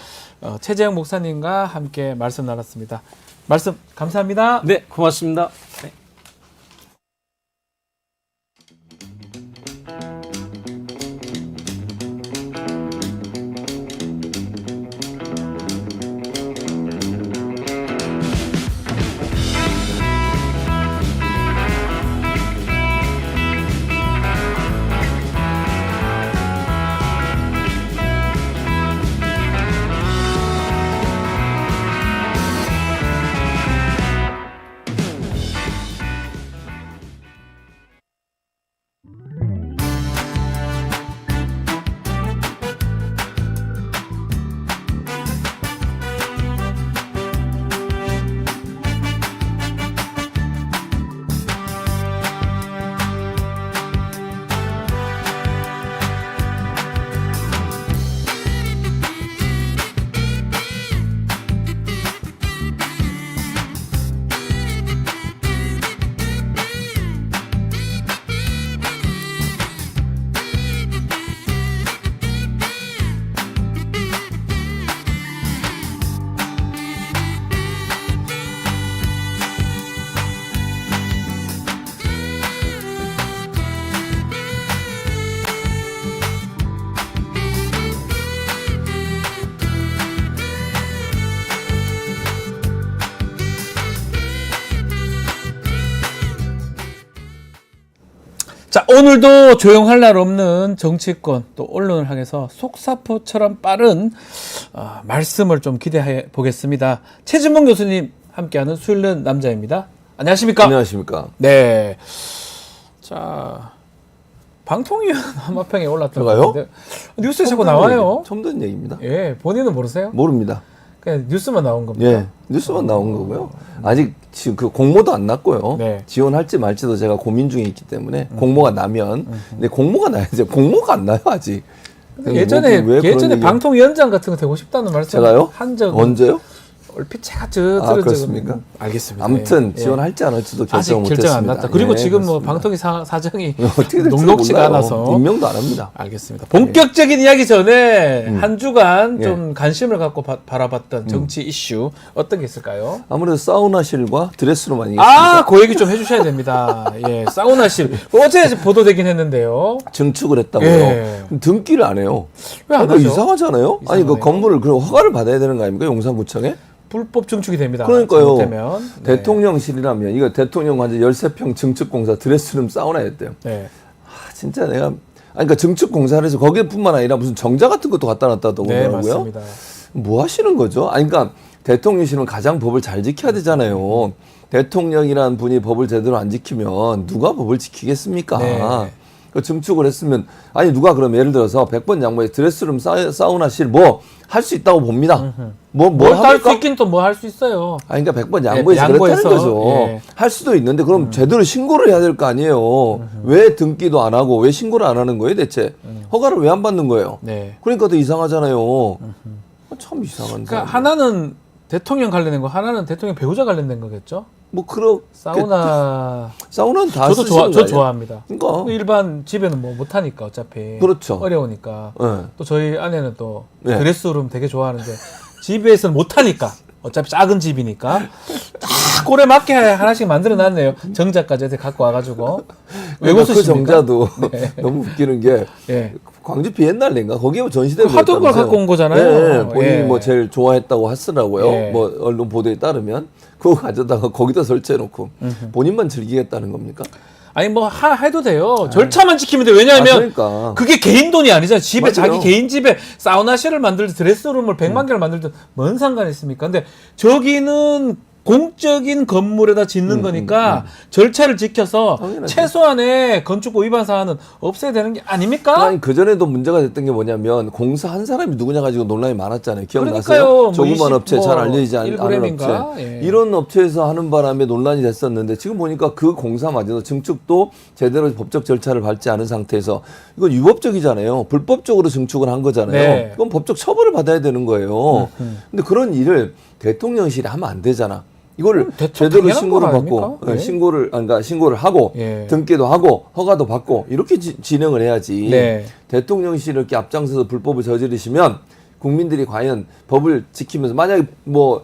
최재형 목사님과 함께 말씀 나눴습니다. 말씀 감사합니다. 네, 고맙습니다. 네. 자, 오늘도 조용할 날 없는 정치권 또 언론을 향해서 속사포처럼 빠른 말씀을 좀 기대해 보겠습니다. 최진봉 교수님 함께하는 수요일은 남자입니다. 안녕하십니까? 안녕하십니까? 네. 자, 방통위원 한마평에 올랐던 제가요? 건데 뉴스에 자꾸 나와요. 처음 듣는 얘기입니다. 예, 본인은 모르세요? 모릅니다. 그냥 뉴스만 나온 겁니다. 예, 뉴스만 나온 거고요. 아직 지금 그 공모도 안 났고요. 네. 지원할지 말지도 제가 고민 중에 있기 때문에 공모가 나면, 근데 공모가 나야죠. 공모가 안 나요 아직. 예전에 왜 그런 예전에 얘기- 방통위원장 같은 거 되고 싶다는 말씀 제가요? 한 적 언제요? 얼핏 제가 들은 그렇습니까? 적은 알겠습니다. 아무튼 예. 지원할지 안 할지도 아직 결정을 결정 안 못했습니다. 났다. 그리고 예, 지금 뭐 그렇습니다. 방통위 사정이 어떻게 될지 녹록지가 몰라요. 않아서 임명도 안 합니다. 알겠습니다. 본격적인 이야기 전에 한 주간 예. 좀 관심을 갖고 바라봤던 정치 이슈 어떤 게 있을까요? 아무래도 사우나실과 드레스룸 아니겠습니까? 아, 그 얘기 좀 해주셔야 됩니다. 예, 사우나실 어제 보도되긴 했는데요. 증축을 했다고요. 예. 그럼 등기를 안 해요. 왜안 그거 하죠? 이상하잖아요. 아니 그 이상하네요. 건물을 그럼 허가를 받아야 되는 거 아닙니까? 용산구청에? 불법 증축이 됩니다. 그러니까요. 잘못되면. 네. 대통령실이라면 이거 대통령 관저 13평 증축공사 드레스룸 사우나였대요. 네. 진짜 내가 그러니까 증축공사를 해서 거기뿐만 아니라 무슨 정자 같은 것도 갖다 놨다고 네, 하더라고요. 맞습니다. 뭐 하시는 거죠? 아니 그러니까 대통령실은 가장 법을 잘 지켜야 되잖아요. 대통령이라는 분이 법을 제대로 안 지키면 누가 법을 지키겠습니까? 네. 그 증축을 했으면 아니 누가 그럼 예를 들어서 100번 양보해 드레스룸 사우나실 뭐 할 수 있다고 봅니다. 뭐 뭘 할 수 합니까? 있긴 또 뭐 할 수 있어요. 아니 그러니까 100번 양보해서 예, 그렇다는 양보해서, 거죠. 예. 할 수도 있는데 그럼 제대로 신고를 해야 될 거 아니에요. 왜 등기도 안 하고 왜 신고를 안 하는 거예요 대체? 허가를 왜 안 받는 거예요? 네. 그러니까 더 이상하잖아요. 참 이상한 그러니까 사람. 하나는 대통령 관련된 거, 하나는 대통령 배우자 관련된 거겠죠. 뭐 그렇게 사우나는 다 저도 쓰시는 거 저 아니에요? 좋아합니다. 그러니까 일반 집에는 뭐 못하니까 어차피 그렇죠. 어려우니까. 예. 또 저희 아내는 또 네. 드레스룸 되게 좋아하는데 집에서는 못하니까 어차피 작은 집이니까 딱 꼴에 맞게 하나씩 만들어놨네요. 정자까지 어디 갖고 와가지고 왜 그러니까 그 웃으십니까? 정자도 너무 웃기는 게 예. 광주 비엔날레인가 거기에 전시대가 그 하던 걸 갖고 온 거잖아요. 네, 본인이 예. 뭐 제일 좋아했다고 하시더라고요. 예. 뭐 언론 보도에 따르면 그거 가져다가 거기다 설치해놓고 본인만 즐기겠다는 겁니까? 아니 뭐 해도 돼요. 절차만 지키면 돼. 왜냐하면 그러니까 그게 개인 돈이 아니잖아요. 집에 맞아요. 자기 개인 집에 사우나실을 만들든 드레스룸을 100만 개를 만들든 뭔 상관이 있습니까? 근데 저기는 공적인 건물에다 짓는 거니까 절차를 지켜서 당연하죠. 최소한의 건축법 위반 사안은 없애야 되는 게 아닙니까? 아니 그전에도 문제가 됐던 게 뭐냐면 공사 한 사람이 누구냐 가지고 논란이 많았잖아요. 기억나세요? 그러니까요. 뭐 조그만 20, 업체 잘 알려지지 않은 1g인가? 업체. 예. 이런 업체에서 하는 바람에 논란이 됐었는데 지금 보니까 그 공사마저도 증축도 제대로 법적 절차를 밟지 않은 상태에서 이건 유법적이잖아요. 불법적으로 증축을 한 거잖아요. 네. 그건 법적 처벌을 받아야 되는 거예요. 근데 그런 일을 대통령실이 하면 안 되잖아. 이거를 제대로 당연한 신고를 거 받고 아닙니까? 네. 신고를 하고 예. 등기도 하고 허가도 받고 이렇게 진행을 해야지. 네. 대통령실이 이렇게 앞장서서 불법을 저지르시면 국민들이 과연 법을 지키면서 만약에 뭐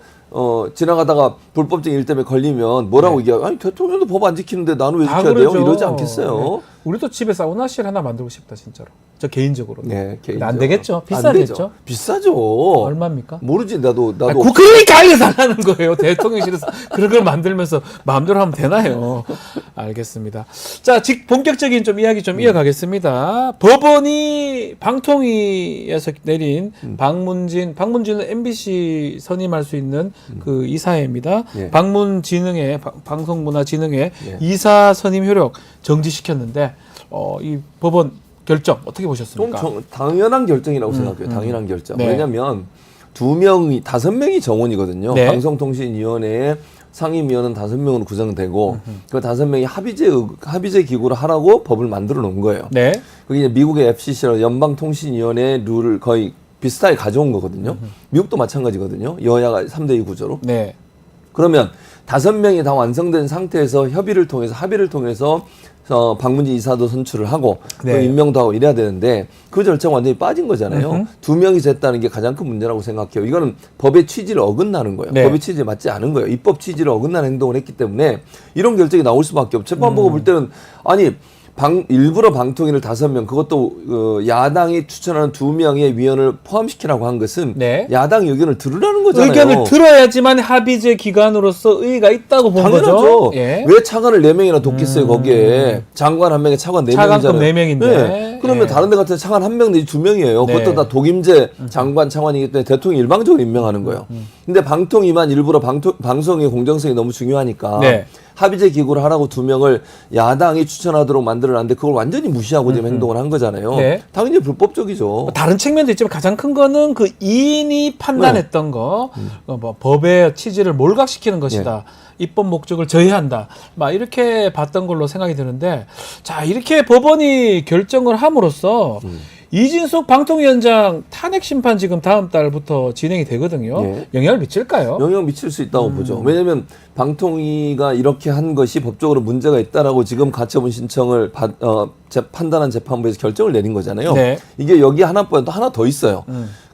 지나가다가 불법적인 일 때문에 걸리면 뭐라고 얘기해요? 아니 대통령도 법 안 지키는데 나는 왜 다 지켜야 돼요? 그러죠. 이러지 않겠어요? 네. 우리도 집에 사우나실 하나 만들고 싶다 진짜로. 저 개인적으로. 네, 근데 안 되겠죠. 안 되죠. 비싸겠죠. 비싸죠. 얼마입니까? 모르지 나도 아니, 그러니까 알려달라는 거예요. 대통령실에서 그런 걸 만들면서 마음대로 하면 되나요? 알겠습니다. 자, 본격적인 좀 이야기 좀 이어가겠습니다. 법원이 방통위에서 내린 방문진은 MBC 선임할 수 있는 그 이사회입니다. 예. 방문진흥회, 방송문화진흥회 예. 이사 선임 효력 정지시켰는데 이 법원 결정 어떻게 좀 보셨습니까? 당연한 결정이라고 생각해요. 당연한 결정. 네. 왜냐하면 5명이 정원이거든요. 네. 방송통신위원회에 상임위원은 5명으로 구성되고 그 5명이 합의제 기구를 하라고 법을 만들어 놓은 거예요. 네. 그게 이제 미국의 FCC라는 연방통신위원회의 룰을 거의 비슷하게 가져온 거거든요. 미국도 마찬가지거든요. 여야가 3대2 구조로. 네. 그러면 5명이 다 완성된 상태에서 합의를 통해서 방문진 이사도 선출을 하고 네. 또 임명도 하고 이래야 되는데 그 절차가 완전히 빠진 거잖아요. 2명이 됐다는 게 가장 큰 문제라고 생각해요. 이거는 법의 취지를 어긋나는 거예요. 네. 법의 취지에 맞지 않은 거예요. 입법 취지를 어긋나는 행동을 했기 때문에 이런 결정이 나올 수밖에 없죠. 재판부가 볼 때는 아니 일부러 방통위를 5명, 그것도 야당이 추천하는 2명의 위원을 포함시키라고 한 것은 네. 야당 의견을 들으라는 거잖아요. 의견을 들어야지만 합의제 기관으로서 의의가 있다고 본 당연하죠. 거죠. 예. 왜 차관을 4명이나 돕겠어요, 거기에. 장관 1명에 차관 4명이잖아요. 차관급 4명인데. 그러면 예. 다른 데 같은 차관 1명 내지 2명이에요. 네. 그것도 다 독임제 장관 차관이기 때문에 대통령이 일방적으로 임명하는 거예요. 근데 방통위만 일부러 방송의 공정성이 너무 중요하니까 네. 합의제 기구를 하라고 2명을 야당이 추천하도록 만들어놨는데 그걸 완전히 무시하고 지금 행동을 한 거잖아요. 네. 당연히 불법적이죠. 다른 측면도 있지만 가장 큰 거는 그 이인이 판단했던 거, 뭐 법의 취지를 몰각시키는 것이다. 입법 목적을 저해한다. 막 이렇게 봤던 걸로 생각이 드는데, 자, 이렇게 법원이 결정을 함으로써 이진숙 방통위원장 탄핵 심판 지금 다음 달부터 진행이 되거든요. 예. 영향을 미칠까요? 영향 미칠 수 있다고 보죠. 왜냐하면 방통위가 이렇게 한 것이 법적으로 문제가 있다라고 지금 가처분 신청을 판단한 재판부에서 결정을 내린 거잖아요. 네. 이게 여기 하나뿐 또 하나 더 있어요.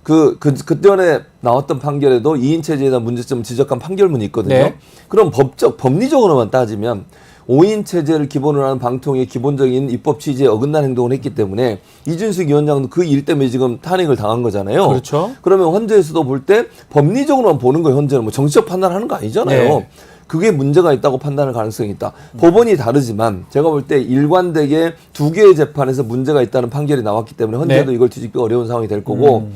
그전에 나왔던 판결에도 2인 체제에 대한 문제점 지적한 판결문이 있거든요. 네. 그럼 법리적으로만 따지면 5인 체제를 기본으로 하는 방통위의 기본적인 입법 취지에 어긋난 행동을 했기 때문에 이준석 위원장도 그 일 때문에 지금 탄핵을 당한 거잖아요. 그렇죠. 그러면 헌재에서도 볼 때 법리적으로만 보는 거예요. 헌재는 뭐 정치적 판단하는 거 아니잖아요. 네. 그게 문제가 있다고 판단할 가능성이 있다. 법원이 다르지만 제가 볼 때 일관되게 2개의 재판에서 문제가 있다는 판결이 나왔기 때문에 헌재도 네. 이걸 뒤집기 어려운 상황이 될 거고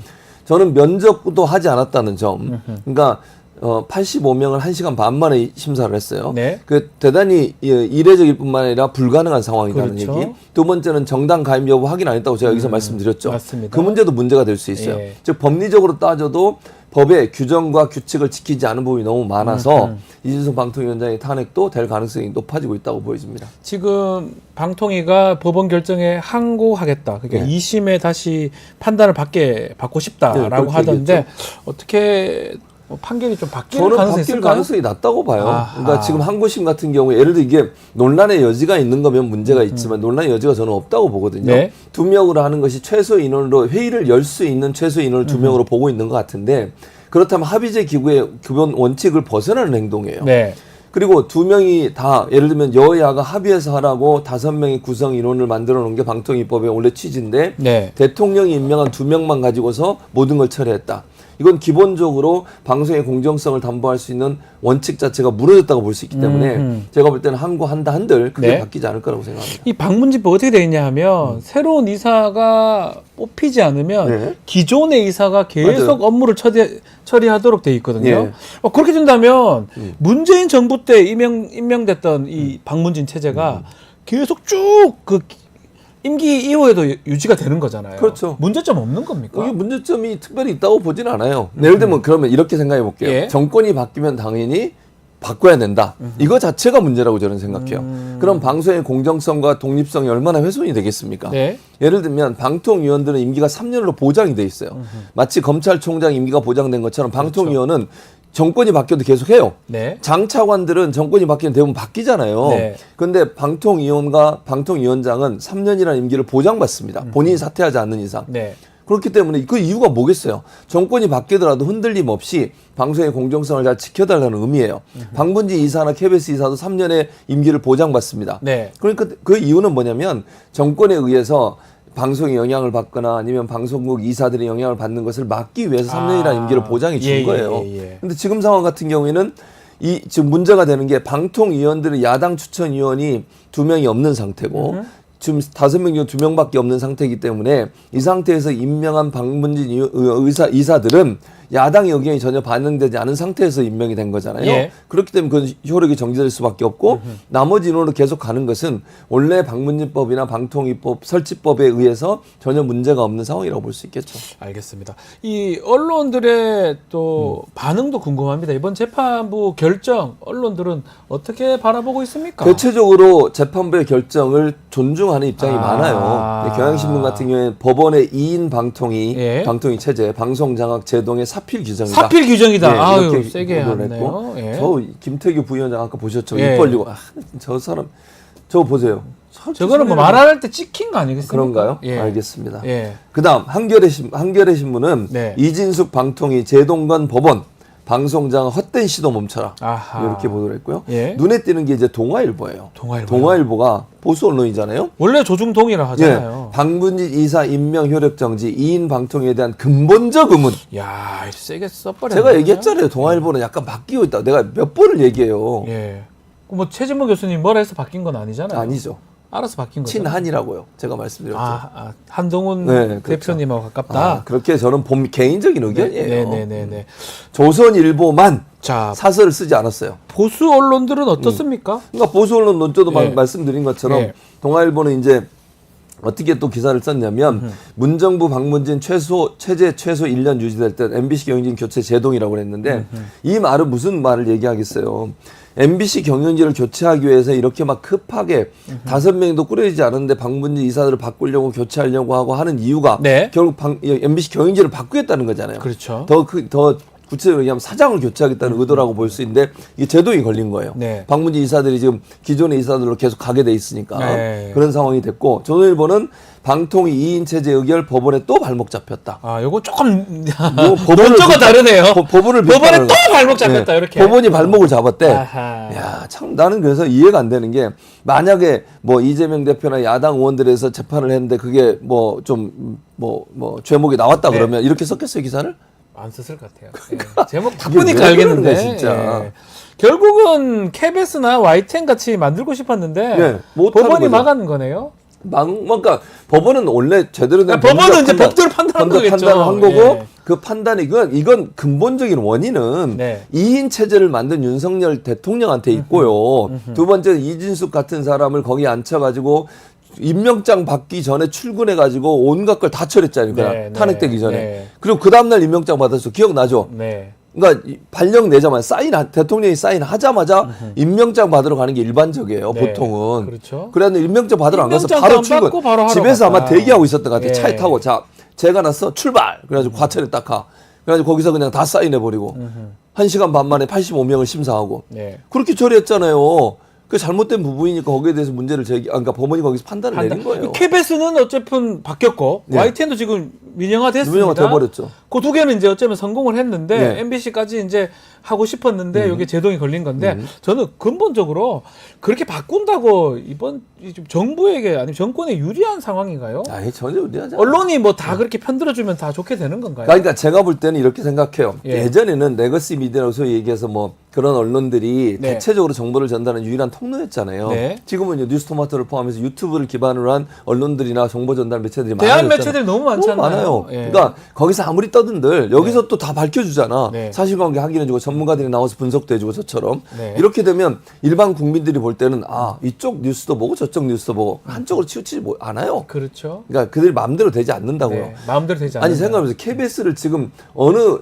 저는 면접도 하지 않았다는 점. 그러니까 85명을 1시간 반 만에 심사를 했어요. 네. 그 대단히 이례적일 뿐만 아니라 불가능한 상황이라는 그렇죠. 얘기. 두 번째는 정당 가입 여부 확인 안 했다고 제가 여기서 말씀드렸죠. 맞습니다. 그 문제도 문제가 될 수 있어요. 예. 즉 법리적으로 따져도 법의 규정과 규칙을 지키지 않은 부분이 너무 많아서 이준석 방통위원장의 탄핵도 될 가능성이 높아지고 있다고 보여집니다. 지금 방통위가 법원 결정에 항고하겠다. 그러니까 네. 2심에 다시 판단을 받고 싶다라고 그렇게 하던데 어떻게 판결이 좀 바뀔 저는 가능성이 바뀔 있을까요? 가능성이 낮다고 봐요. 아하. 그러니까 지금 항고심 같은 경우에 예를 들어 이게 논란의 여지가 있는 거면 문제가 있지만 논란의 여지가 저는 없다고 보거든요. 네. 2명으로 하는 것이 최소 인원으로 회의를 열 수 있는 최소 인원을 2명으로 보고 있는 것 같은데 그렇다면 합의제 기구의 기본 원칙을 벗어나는 행동이에요. 네. 그리고 2명이 다 예를 들면 여야가 합의해서 하라고 5명의 구성 인원을 만들어 놓은 게 방통위법의 원래 취지인데 네. 대통령이 임명한 2명만 가지고서 모든 걸 처리했다. 이건 기본적으로 방송의 공정성을 담보할 수 있는 원칙 자체가 무너졌다고 볼 수 있기 때문에 제가 볼 때는 항고한다 한들 그게 네. 바뀌지 않을 거라고 생각합니다. 이 방문집법 어떻게 되어 있냐 하면 새로운 이사가 뽑히지 않으면 네. 기존의 이사가 계속 맞아요. 업무를 처리하도록 되어 있거든요. 예. 그렇게 된다면 문재인 정부 때 임명됐던 이 방문진 체제가 계속 쭉 그 임기 이후에도 유지가 되는 거잖아요. 그렇죠. 문제점 없는 겁니까? 이게 문제점이 특별히 있다고 보지는 않아요. 예를 들면 그러면 이렇게 생각해 볼게요. 예. 정권이 바뀌면 당연히 바꿔야 된다. 이거 자체가 문제라고 저는 생각해요. 그럼 방송의 공정성과 독립성이 얼마나 훼손이 되겠습니까? 네. 예를 들면 방통위원들은 임기가 3년으로 보장이 돼 있어요. 마치 검찰총장 임기가 보장된 것처럼 방통위원은 정권이 바뀌어도 계속 해요. 네. 장차관들은 정권이 바뀌면 대부분 바뀌잖아요. 네. 그런데 방통위원과 방통위원장은 3년이라는 임기를 보장받습니다. 본인이 사퇴하지 않는 이상. 네. 그렇기 때문에 그 이유가 뭐겠어요? 정권이 바뀌더라도 흔들림 없이 방송의 공정성을 잘 지켜달라는 의미예요. 방문진 이사나 KBS 이사도 3년의 임기를 보장받습니다. 네. 그러니까 그 이유는 뭐냐면 정권에 의해서 방송에 영향을 받거나 아니면 방송국 이사들이 영향을 받는 것을 막기 위해서 3년이라는 임기를 보장해 준 거예요. 근데 지금 상황 같은 경우에는 지금 문제가 되는 게 방통위원들의 야당 추천위원이 2명이 없는 상태고 지금 5명 중 2명밖에 없는 상태이기 때문에 이 상태에서 임명한 방문진 이사들은 야당의 의견이 전혀 반영되지 않은 상태에서 임명이 된 거잖아요. 예. 그렇기 때문에 그건 효력이 정지될 수밖에 없고 나머지 인원으로 계속 가는 것은 원래 방문진법이나 방통위법 설치법에 의해서 전혀 문제가 없는 상황이라고 볼 수 있겠죠. 알겠습니다. 이 언론들의 또 반응도 궁금합니다. 이번 재판부 결정 언론들은 어떻게 바라보고 있습니까? 대체적으로 재판부의 결정을 존중하는 입장이 많아요. 경향신문 같은 경우에는 법원의 2인 방통위, 예. 방통위 체제, 방송장악 제동의 사필 규정이다. 사필 규정이다. 네, 아유, 이렇게 세게 보도를 하네요. 예. 저 김태규 부위원장 아까 보셨죠? 예. 입 벌리고 저 사람 저거 보세요. 저거는 뭐 말할 때 찍힌 거 아니겠습니까? 그런가요? 예. 알겠습니다. 예. 그다음 한겨레 신문은 네. 이진숙 방통위 제동건 법원 방송장 헛된 시도 멈춰라. 아하. 이렇게 보도를 했고요. 예. 눈에 띄는 게 이제 동아일보예요. 동아일보가 보수 언론이잖아요. 원래 조중동이라 하잖아요. 예, 방문진 이사 임명 효력 정지 2인 방통위에 대한 근본적 의문. 야, 세게 써버렸네. 제가 얘기했잖아요. 동아일보는 약간 바뀌고 있다. 내가 몇 번을 얘기해요. 예. 뭐 최진모 교수님 뭐라 해서 바뀐 건 아니잖아요. 아니죠. 알아서 바뀐 거죠. 친한이라고요. 제가 말씀드렸죠. 한동훈 네, 그렇죠. 대표님하고 가깝다. 그렇게 저는 개인적인 의견이에요. 네네네. 조선일보만 자, 사설을 쓰지 않았어요. 보수 언론들은 어떻습니까? 그러니까 보수 언론 논조도 예. 말씀드린 것처럼 예. 동아일보는 이제 어떻게 또 기사를 썼냐면 문정부 방문진 체제 최소 1년 유지될 때 MBC 경영진 교체 제동이라고 했는데 이 말은 무슨 말을 얘기하겠어요. MBC 경영진을 교체하기 위해서 이렇게 막 급하게 5명도 꾸려지지 않았는데 방문진 이사들을 바꾸려고 교체하려고 하고 하는 이유가 네. 결국 MBC 경영진을 바꾸겠다는 거잖아요. 그렇죠. 더 구체적으로 얘기하면 사장을 교체하겠다는 의도라고 볼 수 있는데 이게 제동이 걸린 거예요. 네. 방문진 이사들이 지금 기존의 이사들로 계속 가게 돼 있으니까 네. 그런 상황이 됐고 조선일보는 방통위 2인 체제 의결 법원에 또 발목 잡혔다. 요거 조금 법원을 논조가 다르네요. 법원을 법원에 비판하는 또 거야. 발목 잡혔다 이렇게. 법원이 발목을 잡았대. 아하. 야, 참 나는 그래서 이해가 안 되는 게 만약에 뭐 이재명 대표나 야당 의원들에서 재판을 했는데 그게 뭐 좀 뭐 죄목이 나왔다 네. 그러면 이렇게 썼겠어요 기사를? 안 썼을 것 같아요. 예. 제목 딱 보니까 왜 그러는 알겠는데. 거야, 진짜. 예. 결국은 KBS나 YTN 같이 만들고 싶었는데 예, 못하는 법원이 거죠. 막은 거네요. 그러니까 법원은 원래 제대로 된 법원은 이제 법적 법대로 판단한 거겠죠. 판단을 한 거고 예. 그 판단이 이건 근본적인 원인은 네. 2인 체제를 만든 윤석열 대통령한테 있고요. 두 번째는 이진숙 같은 사람을 거기 앉혀가지고 임명장 받기 전에 출근해가지고 온갖 걸 다 처리했잖아요. 그냥 네, 탄핵되기 네, 전에. 네. 그리고 그 다음날 임명장 받았어. 기억나죠? 네. 그러니까 발령 내자마자 대통령이 사인하자마자 임명장 받으러 가는 게 일반적이에요. 네, 보통은. 그렇죠. 그래서 임명장 받으러 안 가서 임명장 바로 안 출근. 받고 바로 하러 집에서 갔다. 아마 대기하고 있었던 것 같아. 예. 차에 타고 자 제가 났어 출발. 그래가지고 과천에 딱 가. 그래가지고 거기서 그냥 다 사인해버리고 1시간 반 만에 85명을 심사하고 네. 그렇게 처리했잖아요. 그 잘못된 부분이니까 거기에 대해서 문제를 그러니까 법원이 거기서 판단을 내린 거예요. KBS는 어쨌든 바뀌었고 네. YTN도 지금 민영화 됐습니다. 민영화 돼버렸죠. 그 두 개는 이제 어쩌면 성공을 했는데 네. MBC까지 이제 하고 싶었는데 이게 제동이 걸린 건데 저는 근본적으로 그렇게 바꾼다고 이번 지금 정부에게 아니면 정권에 유리한 상황인가요? 아니 전혀 유리하지 않아요. 언론이 뭐 다 그렇게 편들어주면 다 좋게 되는 건가요? 그러니까 제가 볼 때는 이렇게 생각해요. 예. 예전에는 레거시 미디어라고 소위 얘기해서 뭐 그런 언론들이 네. 대체적으로 정보를 전달하는 유일한 통로였잖아요. 네. 지금은 이제 뉴스토마토를 포함해서 유튜브를 기반으로 한 언론들이나 정보 전달 매체들이 대한 많아졌잖아요. 매체들이 너무 많잖아요. 많아요. 예. 그러니까 거기서 아무리 떠든들 여기서 또 다 밝혀주잖아. 네. 사실관계 확인해주고 전문가들이 나와서 분석도 해주고 저처럼. 네. 이렇게 되면 일반 국민들이 볼 때는 이쪽 뉴스도 보고 저쪽 뉴스도 보고 한쪽으로 치우치지 않아요. 그렇죠. 그러니까 그들이 마음대로 되지 않는다고요. 네. 마음대로 되지 않는다. 아니 생각해보세요. KBS를 지금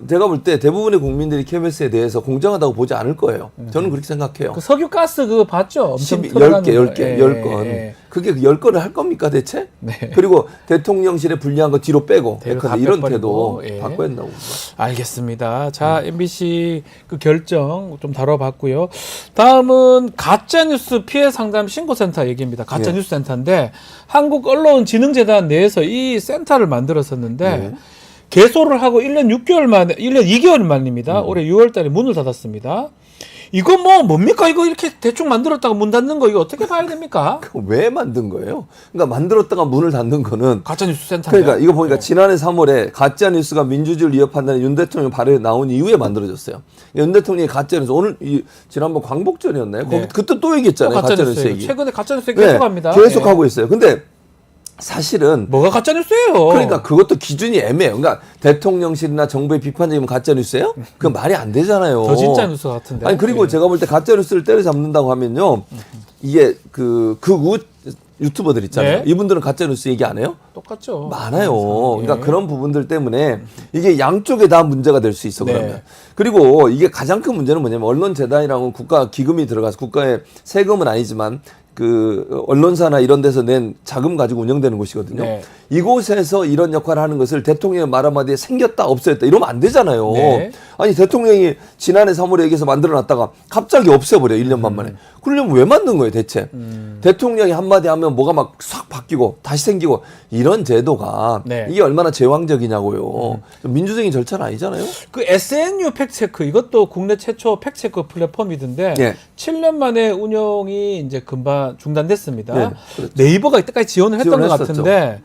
제가 볼 때 대부분의 국민들이 KBS에 대해서 공정하다고 보지 않을 거예요. 저는 그렇게 생각해요. 그 석유가스 그거 봤죠? 엄청 10개, 틀어가는 10개, 거. 10건. 예. 그게 10건을 할 겁니까 대체? 네. 그리고 대통령실에 불리한 거 뒤로 빼고 뒤로 다 이런 빼버리고, 태도 예. 바꿔야 된다고. 알겠습니다. 자, MBC 그 결정 좀 다뤄봤고요. 다음은 가짜뉴스 피해 상담 신고센터 얘기입니다. 가짜뉴스 센터인데 한국언론진흥재단 내에서 이 센터를 만들었었는데 네. 개소를 하고 1년 2개월 만입니다. 올해 6월 달에 문을 닫았습니다. 이거 뭡니까? 이거 이렇게 대충 만들었다가 문 닫는 거 이거 어떻게 봐야 됩니까? 왜 만든 거예요? 그러니까 만들었다가 문을 닫는 거는 가짜뉴스 센터. 그러니까 이거 보니까 지난해 3월에 가짜 뉴스가 민주주의를 위협한다는 윤 대통령 발언이 나온 이후에 만들어졌어요. 윤 대통령이 가짜 뉴스 오늘 지난번 광복절이었나요? 네. 그때 또 얘기했잖아요. 가짜 뉴스 가짜뉴스 얘기. 최근에 가짜뉴스 얘기 계속합니다. 계속 예. 하고 있어요. 근데 사실은 뭐가 가짜뉴스예요? 그러니까 그것도 기준이 애매해요. 그러니까 대통령실이나 정부의 비판적이면 가짜 뉴스예요? 그건 말이 안 되잖아요. 더 진짜 뉴스 같은데. 아니 그리고 예. 제가 볼 때 가짜 뉴스를 때려잡는다고 하면요, 이게 극우 유튜버들 있잖아요. 네. 이분들은 가짜 뉴스 얘기 안 해요? 똑같죠. 많아요. 항상. 그러니까 예. 그런 부분들 때문에 이게 양쪽에 다 문제가 될 수 있어. 네. 그러면 그리고 이게 가장 큰 문제는 뭐냐면 언론재단이라는 국가 기금이 들어가서 국가의 세금은 아니지만 그 언론사나 이런 데서 낸 자금 가지고 운영되는 곳이거든요. 네. 이곳에서 이런 역할을 하는 것을 대통령의 말 한마디에 생겼다 없어졌다 이러면 안 되잖아요. 네. 아니 대통령이 지난해 3월에 얘기해서 만들어놨다가 갑자기 없애버려 1년 반 만에. 그러려면 왜 만든 거예요 대체. 대통령이 한마디 하면 뭐가 막 싹 바뀌고 다시 생기고 이런 제도가 네. 이게 얼마나 제왕적이냐고요. 민주적인 절차는 아니잖아요. 그 SNU 팩트체크 이것도 국내 최초 팩트체크 플랫폼이던데 예. 7년 만에 운영이 이제 금방 중단됐습니다. 네, 그렇죠. 네이버가 이때까지 지원을 했던 것 지원했었죠. 같은데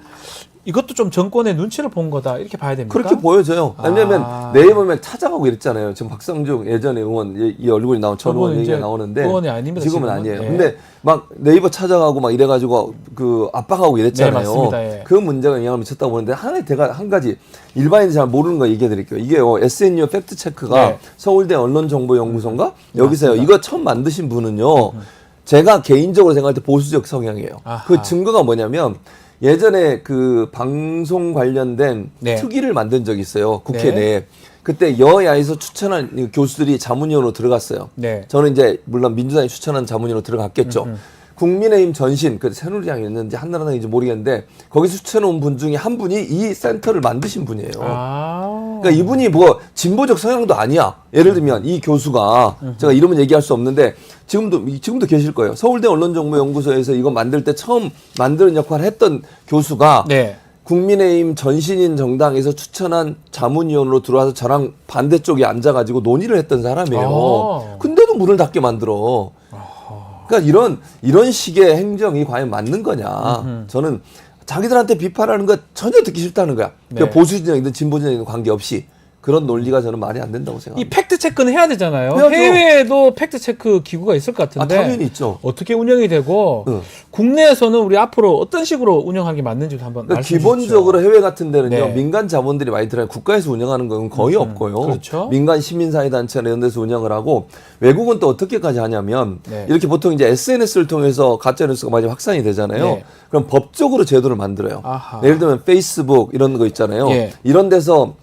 이것도 좀 정권의 눈치를 본 거다 이렇게 봐야 됩니까? 그렇게 보여져요. 왜냐면 아. 네이버에 찾아가고 이랬잖아요. 지금 박상중 예전에 의원 이 얼굴이 나온 전 의원 그분은 얘기가 이제 나오는데 의원이 아닙니다, 지금은 지금은. 아니에요. 예. 근데 막 네이버 찾아가고 막 이래가지고 그 압박하고 이랬잖아요. 네, 맞습니다. 예. 그 문제가 영향을 미쳤다고 보는데 한 가지 일반인이 잘 모르는 거 얘기해 드릴게요. 이게요 SNU 팩트 체크가 네. 서울대 언론정보연구소인가 여기서요. 이거 처음 만드신 분은요. 제가 개인적으로 생각할 때 보수적 성향이에요. 아하. 그 증거가 뭐냐면 예전에 그 방송 관련된 네. 특위를 만든 적이 있어요. 국회 네. 내에. 그때 여야에서 추천한 교수들이 자문위원으로 들어갔어요. 네. 저는 이제 물론 민주당이 추천한 자문위원으로 들어갔겠죠. 국민의힘 전신, 그 새누리당이었는지 한나라당인지 모르겠는데 거기서 추천한 분 중에 한 분이 이 센터를 만드신 분이에요. 아. 그러니까 이분이 뭐 진보적 성향도 아니야. 예를 들면 이 교수가 제가 이름은 얘기할 수 없는데 지금도 계실 거예요. 서울대 언론정보연구소에서 이거 만들 때 처음 만드는 역할을 했던 교수가 네. 국민의힘 전신인 정당에서 추천한 자문위원으로 들어와서 저랑 반대쪽에 앉아가지고 논의를 했던 사람이에요. 아. 근데도 문을 닫게 만들어. 그러니까 이런 식의 행정이 과연 맞는 거냐. 저는 자기들한테 비판하는 거 전혀 듣기 싫다는 거야. 네. 그러니까 보수 진영이든 진보 진영이든 관계없이. 그런 논리가 저는 말이 안 된다고 이 생각합니다. 팩트 체크는 해야 되잖아요. 해야죠. 해외에도 팩트 체크 기구가 있을 것 같은데. 당연히 있죠. 어떻게 운영이 되고 응. 국내에서는 우리 앞으로 어떤 식으로 운영하는 게 맞는지도 한번 그러니까 말씀해 기본적으로 주십시오. 해외 같은 데는요 네. 민간 자본들이 많이 들어요. 국가에서 운영하는 건 거의 없고요. 그렇죠. 민간 시민사회단체나 이런 데서 운영을 하고 외국은 또 어떻게까지 하냐면 네. 이렇게 보통 이제 SNS를 통해서 가짜뉴스가 많이 확산이 되잖아요. 네. 그럼 법적으로 제도를 만들어요. 아하. 예를 들면 페이스북 이런 거 있잖아요. 예. 이런 데서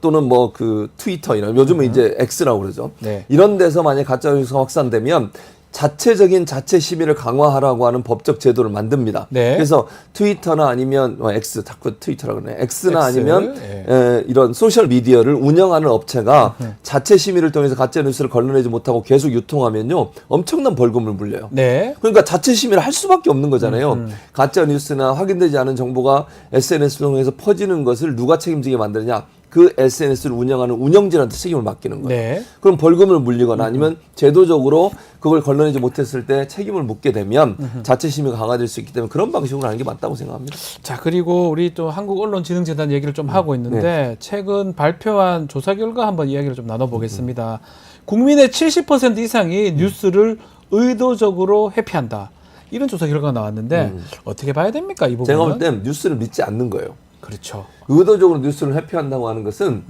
또는 뭐 그 트위터 이런 요즘은 이제 X라고 그러죠. 네. 이런 데서 만약 가짜뉴스가 확산되면 자체적인 자체 심의를 강화하라고 하는 법적 제도를 만듭니다. 네. 그래서 트위터나 아니면 X, 자꾸 트위터라고 그러네. X나 X, 아니면 예. 이런 소셜 미디어를 운영하는 업체가 자체 심의를 통해서 가짜 뉴스를 걸러내지 못하고 계속 유통하면요 엄청난 벌금을 물려요. 네. 그러니까 자체 심의를 할 수밖에 없는 거잖아요. 가짜 뉴스나 확인되지 않은 정보가 SNS를 통해서 퍼지는 것을 누가 책임지게 만드느냐? 그 SNS를 운영하는 운영진한테 책임을 맡기는 거예요. 네. 그럼 벌금을 물리거나 아니면 제도적으로 그걸 걸러내지 못했을 때 책임을 묻게 되면 자체 심의가 강화될 수 있기 때문에 그런 방식으로 하는 게 맞다고 생각합니다. 자, 그리고 우리 또 한국언론진흥재단 얘기를 좀 하고 있는데 최근 발표한 조사 결과 한번 이야기를 좀 나눠보겠습니다. 국민의 70% 이상이 뉴스를 의도적으로 회피한다. 이런 조사 결과가 나왔는데 어떻게 봐야 됩니까? 이 부분은? 제가 볼 땐 뉴스를 믿지 않는 거예요. 그렇죠. 의도적으로 뉴스를 회피한다고 하는 것은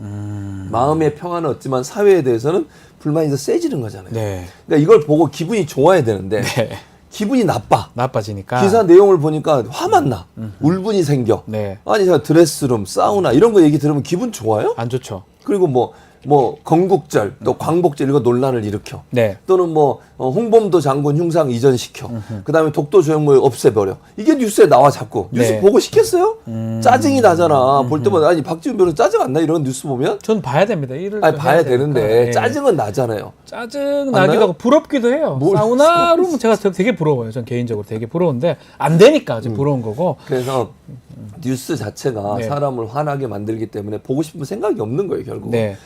마음의 평화는 얻지만 사회에 대해서는 불만이 더 세지는 거잖아요. 네. 그러니까 이걸 보고 기분이 좋아야 되는데 네. 기분이 나빠. 나빠지니까. 기사 내용을 보니까 화만 나. 울분이 생겨. 네. 아니 제가 드레스룸, 사우나 이런 거 얘기 들으면 기분 좋아요? 안 좋죠. 그리고 뭐 건국절 또 광복절 이거 논란을 일으켜. 네. 또는 홍범도 장군 흉상 이전시켜. 그다음에 독도 조형물 없애버려. 이게 뉴스에 나와 자꾸. 뉴스 네. 보고 싶겠어요? 짜증이 나잖아. 볼 때마다 아니 박지훈 변호사 짜증 안 나? 이런 뉴스 보면? 전 봐야 됩니다. 일을 아니 또 봐야 해야 되는데 되니까. 예. 짜증은 나잖아요. 짜증 나요? 나기도 하고 부럽기도 해요. 뭘 사우나로 제가 되게 부러워요. 전 개인적으로 되게 부러운데 안 되니까 지금 부러운 거고. 그래서 뉴스 자체가 네. 사람을 화나게 만들기 때문에 보고 싶은 생각이 없는 거예요, 결국. 네.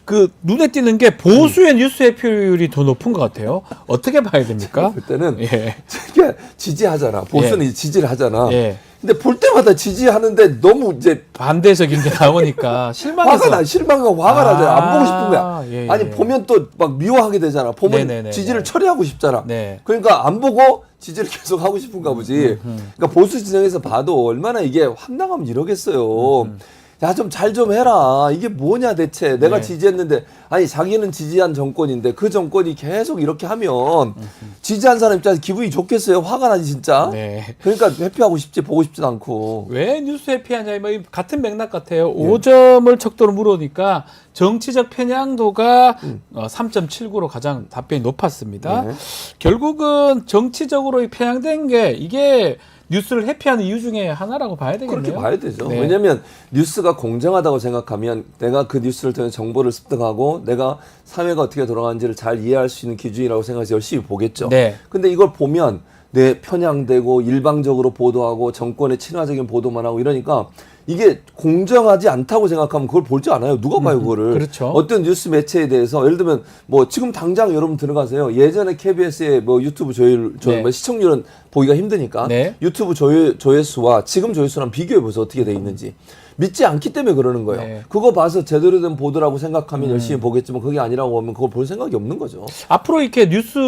그 눈에 띄는 게 보수의 뉴스 회피율이 더 높은 것 같아요. 어떻게 봐야 됩니까? 볼 때는 예. 되게 지지하잖아. 보수는 예. 지지를 하잖아. 예. 근데 볼 때마다 지지하는데 너무 이제 반대적인 게 나오니까 실망해서. 화가 나, 실망하고 화가 나잖아. 안 보고 싶은 거야. 예, 예. 아니 보면 또 막 미워하게 되잖아. 보면 네네네. 지지를 처리하고 싶잖아. 네. 그러니까 안 보고 지지를 계속 하고 싶은가 보지. 그러니까 보수 진영에서 봐도 얼마나 이게 황당하면 이러겠어요. 야, 좀 잘 좀 해라. 이게 뭐냐 대체. 내가 네. 지지했는데 아니 자기는 지지한 정권인데 그 정권이 계속 이렇게 하면 지지한 사람 입장에서 기분이 좋겠어요. 화가 나지 진짜. 네. 그러니까 회피하고 싶지 보고 싶지도 않고. 왜 뉴스 회피하냐, 뭐 같은 맥락 같아요. 5점을 척도로 물으니까 정치적 편향도가 3.79로 가장 답변이 높았습니다. 네. 결국은 정치적으로 편향된 게 이게 뉴스를 회피하는 이유 중에 하나라고 봐야 되겠네요. 그렇게 봐야 되죠. 네. 왜냐하면 뉴스가 공정하다고 생각하면 내가 그 뉴스를 통해 정보를 습득하고 내가 사회가 어떻게 돌아가는지를 잘 이해할 수 있는 기준이라고 생각해서 열심히 보겠죠. 네. 근데 이걸 보면 편향되고 일방적으로 보도하고 정권의 친화적인 보도만 하고 이러니까 이게 공정하지 않다고 생각하면 그걸 볼 줄 않아요. 누가 봐요, 그거를. 그렇죠. 어떤 뉴스 매체에 대해서 예를 들면 뭐 지금 당장 여러분 들어가세요. 예전에 KBS의 뭐 유튜브 네. 뭐 시청률은 보기가 힘드니까 네. 유튜브 조회수와 지금 조회수랑 비교해 보세요. 어떻게 돼 있는지. 믿지 않기 때문에 그러는 거예요. 네. 그거 봐서 제대로 된 보도라고 생각하면 열심히 보겠지만 그게 아니라고 하면 그걸 볼 생각이 없는 거죠. 앞으로 이렇게 뉴스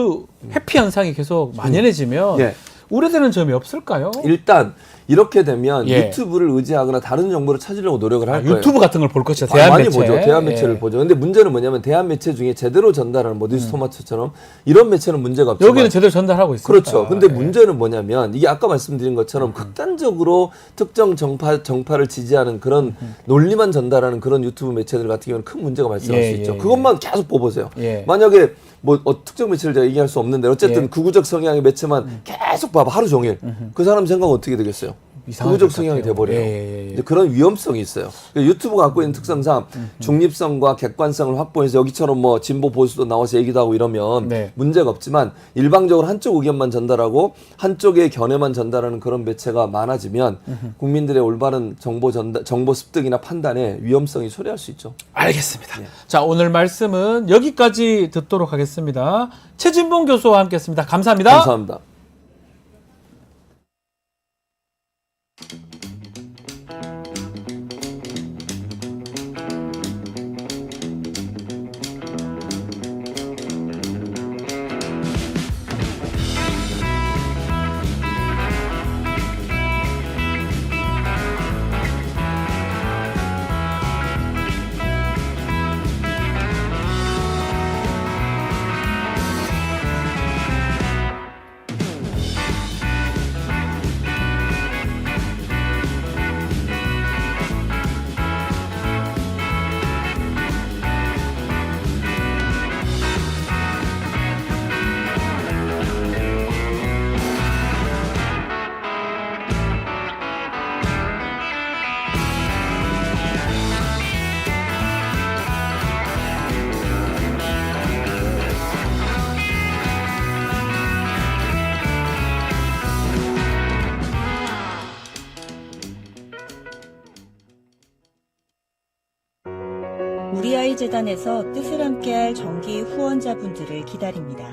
회피 현상이 계속 만연해지면 예. 우려되는 점이 없을까요? 일단 이렇게 되면 예. 유튜브를 의지하거나 다른 정보를 찾으려고 노력을 할 거예요. 유튜브 같은 걸 볼 것이다. 많이 대한 매체. 보죠. 대한 매체를 예. 보죠. 근데 문제는 뭐냐면 대한 매체 중에 제대로 전달하는 뭐 뉴스토마토처럼 이런 매체는 문제가 없지만 여기는 제대로 전달하고 있습니다. 그렇죠. 근데 예. 문제는 뭐냐면 이게 아까 말씀드린 것처럼 극단적으로 특정 정파를 지지하는 그런 논리만 전달하는 그런 유튜브 매체들 같은 경우는 큰 문제가 발생할 예, 수 있죠. 예, 그것만 계속 뽑으세요. 예. 만약에 뭐 특정 매체를 제가 얘기할 수 없는데 어쨌든 예. 극우적 성향의 매체만 계속 봐봐 하루 종일 그 사람 생각은 어떻게 되겠어요? 이상할 극우적 것 성향이 같아요. 돼버려요. 예. 이제 그런 위험성이 있어요. 유튜브가 갖고 있는 특성상 중립성과 객관성을 확보해서 여기처럼 뭐 진보 보수도 나와서 얘기도 하고 이러면 네. 문제가 없지만 일방적으로 한쪽 의견만 전달하고 한쪽의 견해만 전달하는 그런 매체가 많아지면 국민들의 올바른 정보 습득이나 판단에 위험성이 초래할 수 있죠. 알겠습니다. 자, 오늘 말씀은 여기까지 듣도록 하겠습니다. 최진봉 교수와 함께했습니다. 감사합니다. 감사합니다. 우리아이 재단에서 뜻을 함께할 정기 후원자분들을 기다립니다.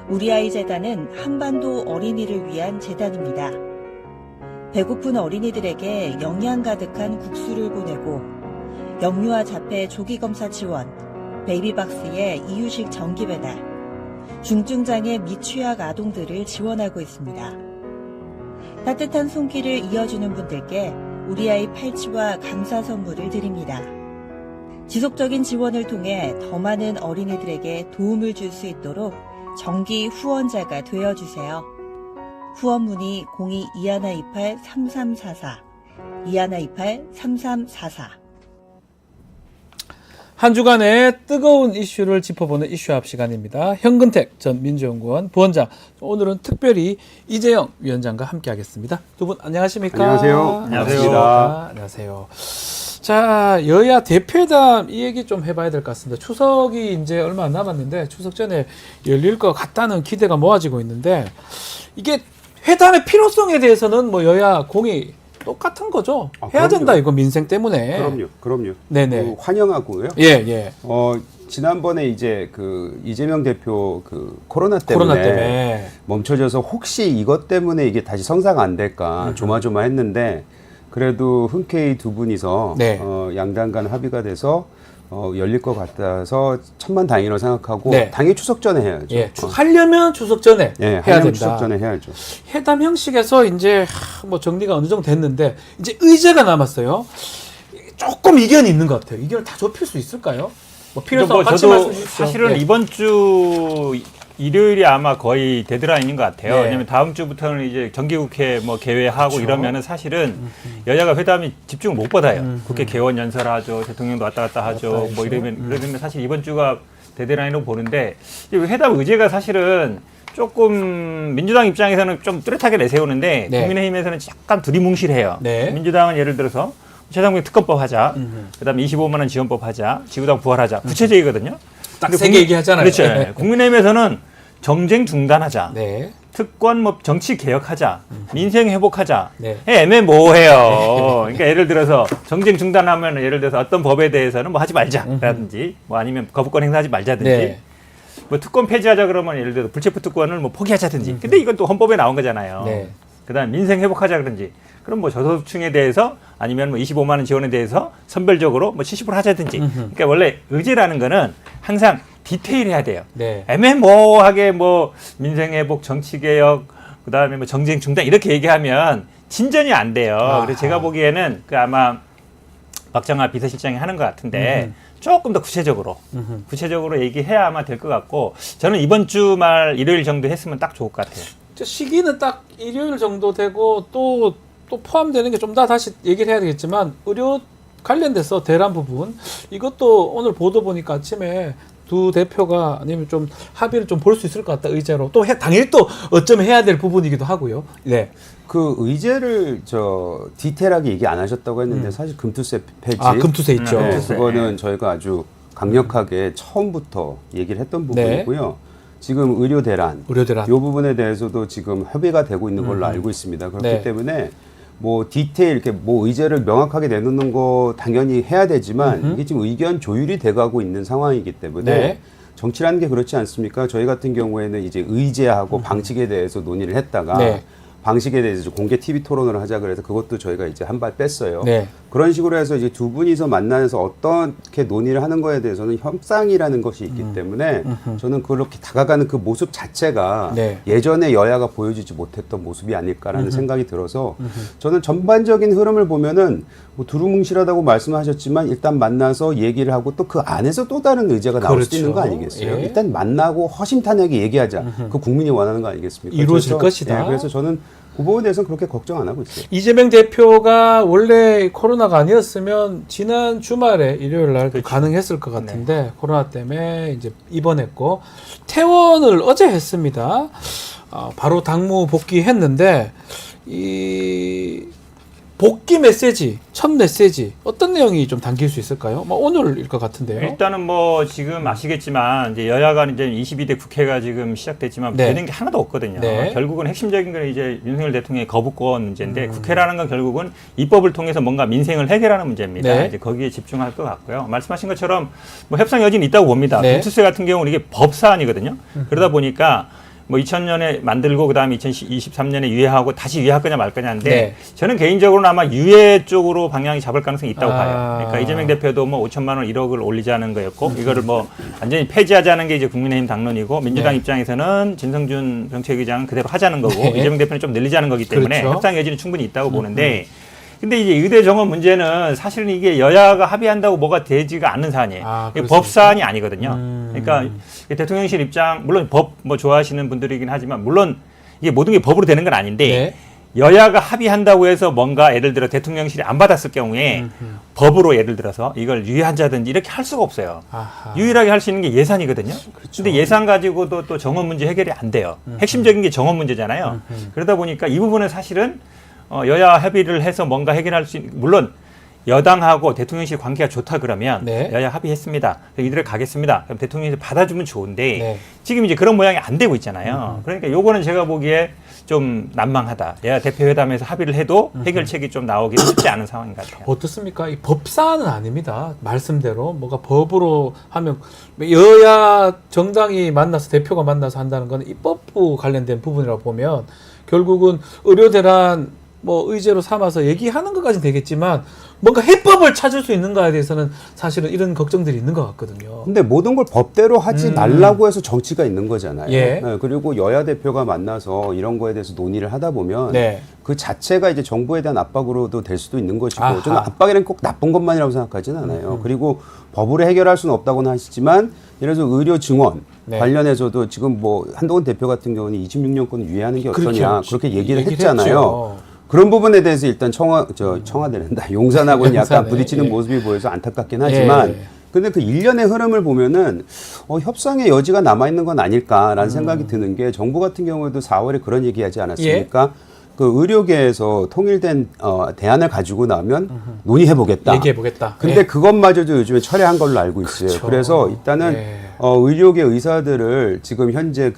우리아이 재단은 한반도 어린이를 위한 재단입니다. 배고픈 어린이들에게 영양 가득한 국수를 보내고 영유아 자폐 조기검사 지원, 베이비박스의 이유식 정기 배달, 중증장애 및 취약 아동들을 지원하고 있습니다. 따뜻한 손길을 이어주는 분들께 우리아이 팔찌와 감사 선물을 드립니다. 지속적인 지원을 통해 더 많은 어린이들에게 도움을 줄 수 있도록 정기 후원자가 되어주세요. 후원 문의 02-2128-3344, 2128-3344. 한 주간의 뜨거운 이슈를 짚어보는 이슈합 시간입니다. 현근택 전 민주연구원 부원장, 오늘은 특별히 이재영 위원장과 함께하겠습니다. 두 분 안녕하십니까? 안녕하세요. 안녕하십니까? 안녕하세요. 자, 여야 대표회담 이 얘기 좀 해봐야 될 것 같습니다. 추석이 이제 얼마 안 남았는데 추석 전에 열릴 것 같다는 기대가 모아지고 있는데 이게 회담의 필요성에 대해서는 뭐 여야 공이 똑같은 거죠. 해야 그럼요. 된다 이거 민생 때문에. 그럼요. 네네. 환영하고요. 예. 지난번에 이제 그 이재명 대표 그 코로나 때문에 멈춰져서 혹시 이것 때문에 이게 다시 성사가 안 될까 조마조마했는데 그래도 흔쾌히 두 분이서 네. 양당 간 합의가 돼서 열릴 것 같아서 천만다행이라고 생각하고 네. 당연히 추석 전에 해야죠. 예, 하려면 추석 전에 해야 된다. 추석 전에 해야죠. 회담 형식에서 이제 뭐 정리가 어느 정도 됐는데 이제 의제가 남았어요. 조금 이견이 있는 것 같아요. 이견을 다 좁힐 수 있을까요? 뭐 필요성 뭐 같이 저도 말씀 주십시오. 사실은 예. 이번 주 일요일이 아마 거의 데드라인인 것 같아요. 네. 왜냐하면 다음 주부터는 이제 정기국회 뭐 개회하고 그렇죠. 이러면은 사실은 여야가 회담이 집중을 못 받아요. 국회 개원 연설하죠, 대통령도 왔다 갔다 하죠. 왔다 뭐 하죠. 이러면 사실 이번 주가 데드라인으로 보는데 이 회담 의제가 사실은 조금 민주당 입장에서는 좀 뚜렷하게 내세우는데 네. 국민의힘에서는 약간 두리뭉실해요. 네. 민주당은 예를 들어서 최상병 특검법 하자, 그다음에 25만 원 지원법 하자, 지구당 부활하자, 구체적이거든요. 딱 근데 세 개 얘기하잖아요. 그렇죠. 네. 국민의힘에서는 정쟁 중단하자, 네. 특권 뭐 정치 개혁하자, 민생 회복하자. 네. 애매모호해요. 그러니까 예를 들어서 정쟁 중단하면 예를 들어서 어떤 법에 대해서는 뭐 하지 말자라든지, 뭐 아니면 거부권 행사하지 말자든지. 네. 뭐 특권 폐지하자 그러면 예를 들어서 불체포 특권을 뭐 포기하자든지. 근데 이건 또 헌법에 나온 거잖아요. 네. 그다음 민생 회복하자 그런지. 그럼 뭐 저소득층에 대해서 아니면 뭐 25만 원 지원에 대해서 선별적으로 뭐 70% 하자든지. 그러니까 원래 의제라는 거는 항상 디테일해야 돼요. 네. 애매모호하게 뭐 민생 회복, 정치 개혁, 그다음에 뭐 정쟁 중단 이렇게 얘기하면 진전이 안 돼요. 아하. 그래서 제가 보기에는 그 아마 박정아 비서실장이 하는 것 같은데 조금 더 구체적으로 얘기해야 아마 될 것 같고 저는 이번 주말 일요일 정도 했으면 딱 좋을 것 같아요. 저 시기는 딱 일요일 정도 되고 또 포함되는 게 좀 더 다시 얘기를 해야 되겠지만 의료 관련돼서 대란 부분 이것도 오늘 보도 보니까 아침에 두 대표가 아니면 좀 합의를 좀 볼 수 있을 것 같다 의제로 또 당일 또 어쩌면 해야 될 부분이기도 하고요. 네. 그 의제를 디테일하게 얘기 안 하셨다고 했는데 사실 금투세 폐지. 아 금투세 있죠. 네, 금투세. 그거는 저희가 아주 강력하게 처음부터 얘기를 했던 부분이고요. 지금 의료 대란, 의료 대란. 이 부분에 대해서도 지금 협의가 되고 있는 걸로 알고 있습니다. 그렇기 네. 때문에 뭐 디테일 이렇게 뭐 의제를 명확하게 내놓는 거 당연히 해야 되지만 이게 지금 의견 조율이 돼가고 있는 상황이기 때문에 네. 정치라는 게 그렇지 않습니까? 저희 같은 경우에는 이제 의제하고 방식에 대해서 논의를 했다가 네. 방식에 대해서 공개 TV 토론을 하자 그래서 그것도 저희가 이제 한 발 뺐어요. 네. 그런 식으로 해서 이제 두 분이서 만나서 어떻게 논의를 하는 거에 대해서는 협상이라는 것이 있기 때문에 저는 그렇게 다가가는 그 모습 자체가 네. 예전에 여야가 보여주지 못했던 모습이 아닐까라는 생각이 들어서 저는 전반적인 흐름을 보면은 뭐 두루뭉실하다고 말씀하셨지만 일단 만나서 얘기를 하고 또 그 안에서 또 다른 의제가 나올 수도 그렇죠. 있는 거 아니겠어요? 예. 일단 만나고 허심탄회하게 얘기하자. 그 국민이 원하는 거 아니겠습니까? 이루어질 그래서, 것이다. 네, 그래서 저는 그 부분에 대해서는 그렇게 걱정 안 하고 있어요. 이재명 대표가 원래 코로나가 아니었으면 지난 주말에 일요일 날 가능했을 것 같은데 코로나 때문에 이제 입원했고 퇴원을 어제 했습니다. 바로 당무 복귀했는데 이 복귀 메시지, 첫 메시지 어떤 내용이 좀 담길 수 있을까요? 뭐 오늘일 것 같은데요. 일단은 뭐 지금 아시겠지만 이제 여야가 이제 22대 국회가 지금 시작됐지만 네. 되는 게 하나도 없거든요. 네. 결국은 핵심적인 건 이제 윤석열 대통령의 거부권 문제인데 국회라는 건 결국은 입법을 통해서 뭔가 민생을 해결하는 문제입니다. 네. 이제 거기에 집중할 것 같고요. 말씀하신 것처럼 뭐 협상 여지는 있다고 봅니다. 네. 공투세 같은 경우는 이게 법 사안이거든요. 그러다 보니까 뭐 2000년에 만들고 그다음에 2023년에 유예하고 다시 유예할 거냐 말 거냐인데 네. 저는 개인적으로는 아마 유예 쪽으로 방향이 잡을 가능성이 있다고 아. 봐요. 그러니까 이재명 대표도 뭐 5천만 원 1억을 올리자는 거였고 이거를 뭐 완전히 폐지하자는 게 이제 국민의힘 당론이고 민주당 네. 입장에서는 진성준 정책위장은 그대로 하자는 거고 네. 이재명 대표는 좀 늘리자는 거기 때문에 그렇죠. 협상 여지는 충분히 있다고 보는데 근데 이제 의대 정원 문제는 사실은 이게 여야가 합의한다고 뭐가 되지가 않는 사안이에요. 아, 이게 그렇습니까? 법 사안이 아니거든요. 그러니까 대통령실 입장 물론 법 뭐 좋아하시는 분들이긴 하지만 물론 이게 모든 게 법으로 되는 건 아닌데 네. 여야가 합의한다고 해서 뭔가 예를 들어 대통령실이 안 받았을 경우에 법으로 예를 들어서 이걸 유예한다든지 이렇게 할 수가 없어요. 아하. 유일하게 할 수 있는 게 예산이거든요. 근데 예산 가지고도 또 정원 문제 해결이 안 돼요. 핵심적인 게 정원 문제잖아요. 그러다 보니까 이 부분은 사실은 여야 합의를 해서 뭔가 해결할 수 있는 물론 여당하고 대통령실 관계가 좋다 그러면 네. 여야 합의했습니다. 이들을 가겠습니다. 그럼 대통령실 받아주면 좋은데 네. 지금 이제 그런 모양이 안 되고 있잖아요. 그러니까 요거는 제가 보기에 좀 난망하다. 여야 대표회담에서 합의를 해도 해결책이 좀 나오기 쉽지 않은 상황인 것 같아요. 어떻습니까? 이 법사안은 아닙니다. 말씀대로 뭐가 법으로 하면 여야 정당이 만나서 대표가 만나서 한다는 건 입법부 관련된 부분이라고 보면 결국은 의료 대란 뭐 의제로 삼아서 얘기하는 것까지는 되겠지만 뭔가 해법을 찾을 수 있는가에 대해서는 사실은 이런 걱정들이 있는 것 같거든요. 근데 모든 걸 법대로 하지 말라고 해서 정치가 있는 거잖아요. 예. 네, 그리고 여야 대표가 만나서 이런 거에 대해서 논의를 하다 보면 네. 그 자체가 이제 정부에 대한 압박으로도 될 수도 있는 것이고 아하. 저는 압박이란 꼭 나쁜 것만이라고 생각하지는 않아요. 그리고 법으로 해결할 수는 없다고는 하시지만 예를 들어서 의료 증원 네. 관련해서도 지금 뭐 한동훈 대표 같은 경우는 26년권을 유예하는 게 어떠냐 그렇죠. 그렇게 얘기를 얘기를 했잖아요. 했죠. 그런 부분에 대해서 일단 청와대란다. 용산하고는 약간 용산에, 부딪히는 예. 모습이 보여서 안타깝긴 하지만 예. 근데 그 일련의 흐름을 보면은 협상의 여지가 남아있는 건 아닐까라는 생각이 드는 게 정부 같은 경우에도 4월에 그런 얘기하지 않았습니까? 그 의료계에서 통일된 대안을 가지고 나면 논의해보겠다. 얘기해보겠다. 근데 예. 그것마저도 요즘에 철회한 걸로 알고 있어요. 그렇죠. 그래서 일단은 예. 의료계 의사들을 지금 현재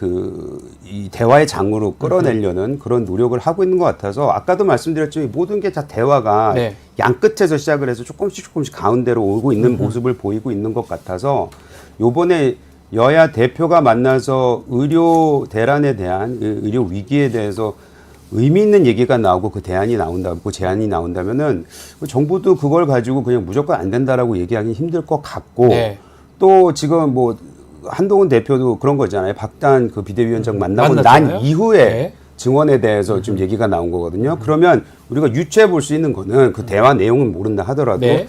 이 대화의 장으로 끌어내려는 그런 노력을 하고 있는 것 같아서 아까도 말씀드렸지만 모든 게 다 대화가 네. 양 끝에서 시작을 해서 조금씩 가운데로 오고 있는 모습을 보이고 있는 것 같아서 요번에 여야 대표가 만나서 의료 대란에 대한 의료 위기에 대해서 의미 있는 얘기가 나오고 그 대안이 나온다고 제안이 나온다면은 정부도 그걸 가지고 그냥 무조건 안 된다라고 얘기하기 힘들 것 같고 네. 또 지금 뭐 한동훈 대표도 그런 거잖아요. 박단 그 비대위원장 만나고 만났잖아요. 난 이후에 네. 증언에 대해서 좀 얘기가 나온 거거든요. 그러면 우리가 유추해 볼 수 있는 거는 그 대화 내용은 모른다 하더라도 네.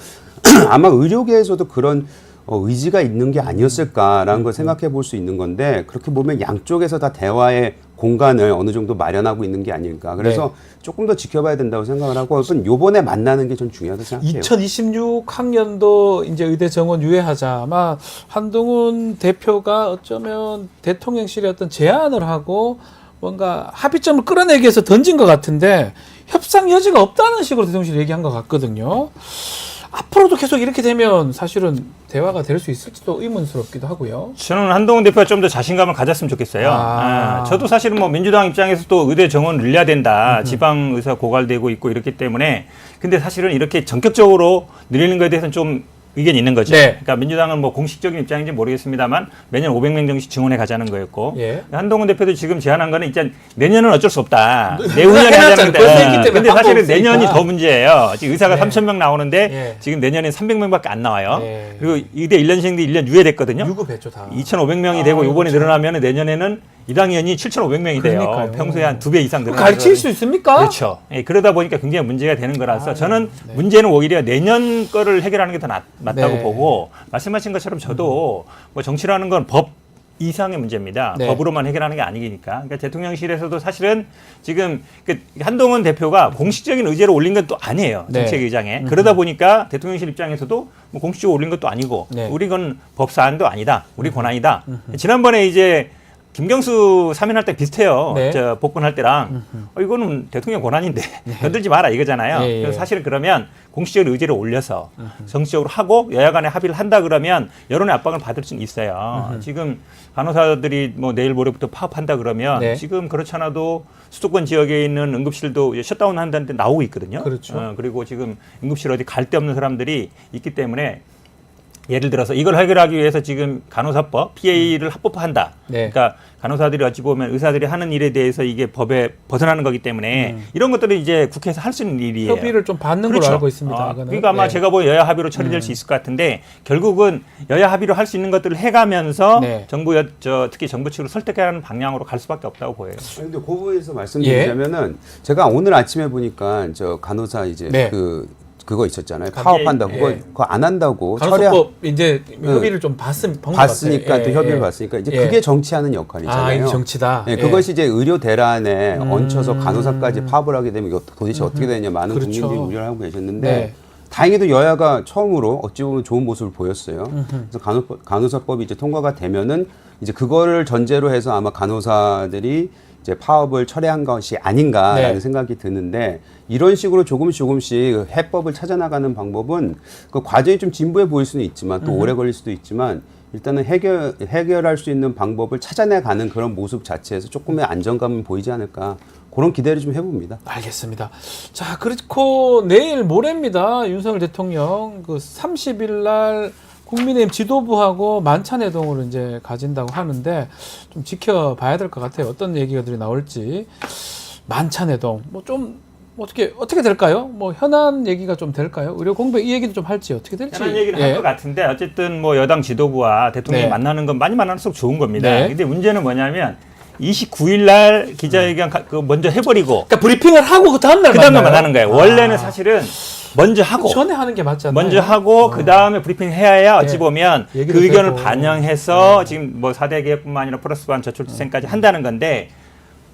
아마 의료계에서도 그런 의지가 있는 게 아니었을까라는 걸 생각해 볼 수 있는 건데 그렇게 보면 양쪽에서 다 대화의 공간을 어느 정도 마련하고 있는 게 아닐까. 그래서 조금 더 지켜봐야 된다고 생각을 하고 요번에 만나는 게 좀 중요하다고 생각해요. 2026 학년도 이제 의대 정원 유예하자. 아마 한동훈 대표가 어쩌면 대통령실에 어떤 제안을 하고 뭔가 합의점을 끌어내기 위해서 던진 것 같은데 협상 여지가 없다는 식으로 대통령실이 얘기한 것 같거든요. 앞으로도 계속 이렇게 되면 사실은 대화가 될 수 있을지도 의문스럽기도 하고요. 저는 한동훈 대표가 좀 더 자신감을 가졌으면 좋겠어요. 아. 저도 사실은 뭐 민주당 입장에서 또 의대 정원을 늘려야 된다. 지방 의사 고갈되고 있고 이렇기 때문에 근데 사실은 이렇게 전격적으로 늘리는 것에 대해서는 좀 의견이 있는 거죠. 네. 그러니까 민주당은 뭐 공식적인 입장인지 모르겠습니다만 매년 500명 정도씩 증원해 가자는 거였고 예. 한동훈 대표도 지금 제안한 거는 이제 내년은 어쩔 수 없다. 내후년에 하자는 벌써 했기 때문에 근데 방법 사실은 없으니까. 내년이 더 문제예요. 지금 의사가 네. 3,000명 나오는데 예. 지금 내년엔 300명밖에 안 나와요. 예. 그리고 의대 1년생들이 1년 유예됐거든요. 유급했죠 다. 2,500명이 되고 이번에 늘어나면 내년에는 1학년이 7,500명이 돼요. 그러니까요. 평소에 한 2배 이상 늘어나요. 가르칠 수 있습니까? 그렇죠. 예, 그러다 보니까 굉장히 문제가 되는 거라서 저는 네. 문제는 오히려 내년 거를 해결하는 게 더 맞다고 네. 보고 말씀하신 것처럼 저도 뭐 정치라는 건 법 이상의 문제입니다. 네. 법으로만 해결하는 게 아니니까. 그러니까 대통령실에서도 사실은 지금 그 한동훈 대표가 공식적인 의제로 올린 건 또 아니에요. 네. 정책의장에. 그러다 보니까 대통령실 입장에서도 뭐 공식적으로 올린 것도 아니고 네. 우리 건 법사안도 아니다. 우리 권한이다. 지난번에 이제 김경수 사면할 때 비슷해요. 네. 저 복권할 때랑 이거는 대통령 권한인데 건들지 마라 이거잖아요. 예, 예. 그래서 사실은 그러면 공식적인 의제를 올려서 정치적으로 하고 여야 간에 합의를 한다 그러면 여론의 압박을 받을 수는 있어요. 지금 간호사들이 뭐 내일 모레부터 파업한다 그러면 네. 지금 그렇지 않아도 수도권 지역에 있는 응급실도 셧다운 한다는데 나오고 있거든요. 그렇죠. 그리고 지금 응급실 어디 갈 데 없는 사람들이 있기 때문에 예를 들어서 이걸 해결하기 위해서 지금 간호사법, PA를 합법화한다. 네. 그러니까 간호사들이 어찌 보면 의사들이 하는 일에 대해서 이게 법에 벗어나는 거기 때문에 이런 것들을 이제 국회에서 할 수 있는 일이에요. 협의를 좀 받는 걸로 알고 있습니다. 이거는. 그러니까 아마 네. 제가 보기엔 여야 합의로 처리될 수 있을 것 같은데 결국은 여야 합의로 할 수 있는 것들을 해가면서 네. 정부 특히 정부 측으로 설득하는 방향으로 갈 수밖에 없다고 보여요. 아니, 근데 그 부분에서 말씀드리자면은 제가 오늘 아침에 보니까 저 간호사 이제 네. 그거 있었잖아요. 파업한다고 예. 그거 안 한다고 간호사법 이제 협의를 좀 봤으니까 봤으니까 또 협의를 봤으니까 이제 그게 정치하는 역할이잖아요. 아, 이게 정치다. 예, 그것이 이제 의료 대란에 얹혀서 간호사까지 파업을 하게 되면 이거 도대체 어떻게 되냐 많은 그렇죠. 국민들이 우려를 하고 계셨는데 네. 다행히도 여야가 처음으로 어찌 보면 좋은 모습을 보였어요. 그래서 간호사법이 이제 통과가 되면은 이제 그거를 전제로 해서 아마 간호사들이 이제 파업을 철회한 것이 아닌가라는 네. 생각이 드는데 이런 식으로 조금씩 해법을 찾아나가는 방법은 그 과정이 좀 진부해 보일 수는 있지만 또 오래 걸릴 수도 있지만 일단은 해결할 수 있는 방법을 찾아내가는 그런 모습 자체에서 조금의 안정감은 보이지 않을까 그런 기대를 좀 해봅니다. 알겠습니다. 자, 그렇고 내일 모레입니다. 윤석열 대통령 그 30일 날 국민의힘 지도부하고 만찬회동을 이제 가진다고 하는데 좀 지켜봐야 될 것 같아요. 어떤 얘기들이 나올지. 만찬회동 뭐 좀 어떻게 될까요? 뭐 현안 얘기가 좀 될까요? 의료 공백 이 얘기도 좀 할지 어떻게 될지. 그런 얘기를 할 것 같은데 어쨌든 뭐 여당 지도부와 대통령이 네. 만나는 건 많이 만날수록 좋은 겁니다. 네. 근데 문제는 뭐냐면 29일 날 기자회견 그 먼저 해버리고 그러니까 브리핑을 하고 그 다음날 그 다음에 만나는 거예요. 원래는 사실은 먼저 하고 전에 하는 게 맞잖아요. 먼저 하고 그 다음에 브리핑 해야 어찌 네. 보면 얘기도 그 의견을 되고. 반영해서 지금 뭐 4대 개혁뿐만 아니라 플러스 반 저출생까지 한다는 건데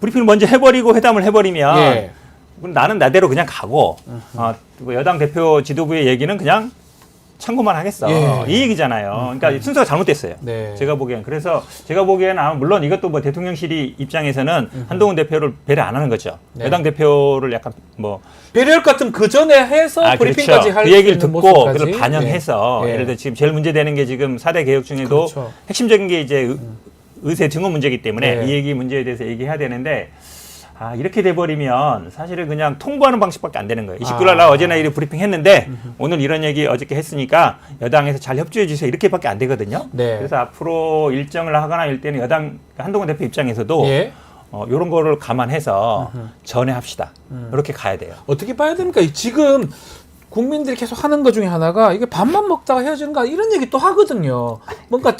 브리핑을 먼저 해버리고 회담을 해버리면 예. 그럼 나는 나대로 그냥 가고 뭐 여당 대표 지도부의 얘기는 그냥 참고만 하겠어. 예. 이 얘기잖아요. 그러니까 순서가 잘못됐어요. 네. 제가 보기엔. 그래서 제가 보기에는 아마 물론 이것도 뭐 대통령실이 입장에서는 한동훈 대표를 배려 안 하는 거죠. 네. 여당 대표를 약간 뭐 배려할 것 같으면 그 전에 해서 브리핑까지 그렇죠. 할 그 수 얘기를 있는 듣고 모습까지. 그걸 반영해서 예. 예를 들어 지금 제일 문제되는 게 지금 4대 개혁 중에도 그렇죠. 핵심적인 게 이제 의세 증오 문제이기 때문에 네. 이 얘기 문제에 대해서 얘기해야 되는데 이렇게 돼버리면 사실은 그냥 통보하는 방식밖에 안 되는 거예요. 29일 날 어제나 이렇게 브리핑 했는데 오늘 이런 얘기 어저께 했으니까 여당에서 잘 협조해 주세요. 이렇게밖에 안 되거든요. 네. 그래서 앞으로 일정을 하거나 일 때는 여당 한동훈 대표 입장에서도 예. 이런 거를 감안해서 전회합시다. 이렇게 가야 돼요. 어떻게 봐야 됩니까? 지금 국민들이 계속 하는 것 중에 하나가 이게 밥만 먹다가 헤어지는가 이런 얘기 또 하거든요. 뭔가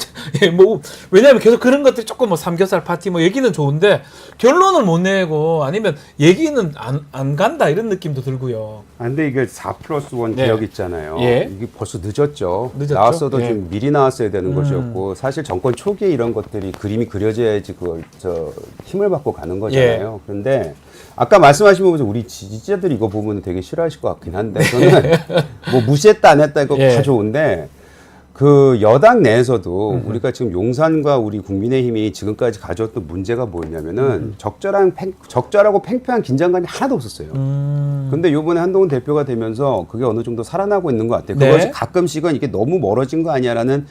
뭐 왜냐하면 계속 그런 것들이 조금 뭐 삼겹살 파티 뭐 얘기는 좋은데 결론을 못 내고 아니면 얘기는 안 간다 이런 느낌도 들고요. 근데 이게 4+1 네. 개혁 있잖아요. 예. 이게 벌써 늦었죠. 늦었죠? 나왔어도 예. 좀 미리 나왔어야 되는 것이었고 사실 정권 초기에 이런 것들이 그림이 그려져야지 그걸 힘을 받고 가는 거잖아요. 그런데 아까 말씀하신 부분에서 우리 지지자들이 이거 보면 되게 싫어하실 것 같긴 한데 저는 뭐 무시했다 안 했다 이거 예. 다 좋은데 그 여당 내에서도 우리가 지금 용산과 우리 국민의힘이 지금까지 가져왔던 문제가 뭐였냐면은 적절하고 팽팽한 긴장감이 하나도 없었어요. 근데 요번에 한동훈 대표가 되면서 그게 어느 정도 살아나고 있는 것 같아요. 네. 그것이 가끔씩은 이게 너무 멀어진 거 아니야라는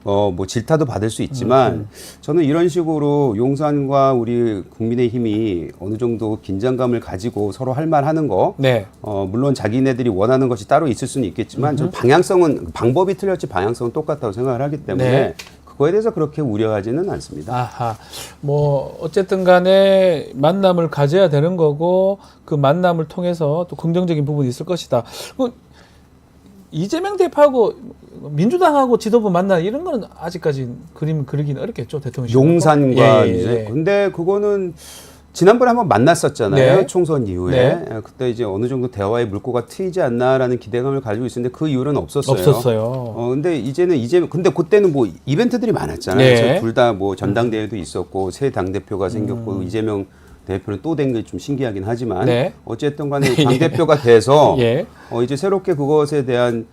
뭐 질타도 받을 수 있지만 저는 이런 식으로 용산과 우리 국민의힘이 어느 정도 긴장감을 가지고 서로 할 말 하는 거 네. 물론 자기네들이 원하는 것이 따로 있을 수는 있겠지만 저 방향성은 방법이 틀렸지 방향성은 똑같다고 생각을 하기 때문에 네. 그거에 대해서 그렇게 우려하지는 않습니다. 아하. 뭐 어쨌든 간에 만남을 가져야 되는 거고 그 만남을 통해서 또 긍정적인 부분이 있을 것이다. 이재명 대표하고 민주당하고 지도부 만나 이런 거는 아직까지 그림 그리기는 어렵겠죠, 대통령. 용산과 예, 예, 이제 예. 근데 그거는 지난번에 한번 만났었잖아요. 네. 총선 이후에 네. 그때 이제 어느 정도 대화의 물꼬가 트이지 않나라는 기대감을 가지고 있었는데 그 이후로는 없었어요. 없었어요. 근데 이제는 근데 그때는 뭐 이벤트들이 많았잖아요. 네. 둘 다 뭐 전당대회도 있었고 새 당 대표가 생겼고 이재명 대표는 또 된 게 좀 신기하긴 하지만 네. 어쨌든 간에 당 대표가 돼서 예. 이제 새롭게 그것에 대한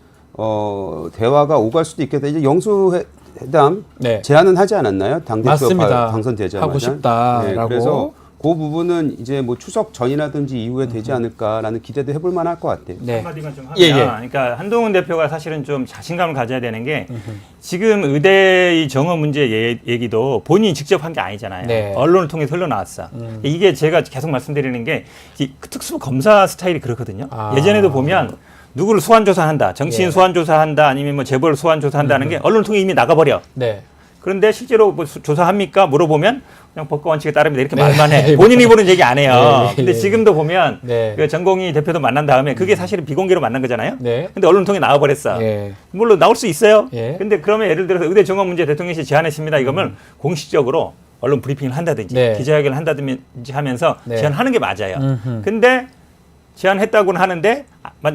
대화가 오갈 수도 있겠다. 이제 영수회담 네. 제안은 하지 않았나요? 당대표 맞습니다. 당선되자마자. 하고 싶다라고. 네, 그래서 그 부분은 이제 뭐 추석 전이라든지 이후에 되지 않을까라는 기대도 해볼 만할 것 같아요. 네. 한마디만 좀 하면 예, 예. 그러니까 한동훈 대표가 사실은 좀 자신감을 가져야 되는 게 지금 의대의 정원 문제 얘기도 본인이 직접 한 게 아니잖아요. 네. 언론을 통해 흘러나왔어. 이게 제가 계속 말씀드리는 게 이 특수 검사 스타일이 그렇거든요. 예전에도 보면 누구를 소환 조사한다, 정치인 예. 소환 조사한다, 아니면 뭐 재벌 소환 조사한다는 게 언론을 통해 이미 나가버려. 네. 그런데 실제로 뭐 조사합니까? 물어보면 그냥 법과 원칙에 따릅니다. 이렇게 네. 말만 해. 본인 입으로는 얘기 안 해요. 네. 근데 지금도 보면 네. 그 전공의 대표도 만난 다음에 그게 사실은 비공개로 만난 거잖아요. 네. 근데 언론 통해 나와버렸어. 예. 물론 나올 수 있어요. 예. 근데 그러면 예를 들어서 의대 정원 문제 대통령실이 제안했습니다. 이거면 공식적으로 언론 브리핑을 한다든지 네. 기자회견을 한다든지 하면서 네. 제안하는 게 맞아요. 음흠. 근데 제안했다고는 하는데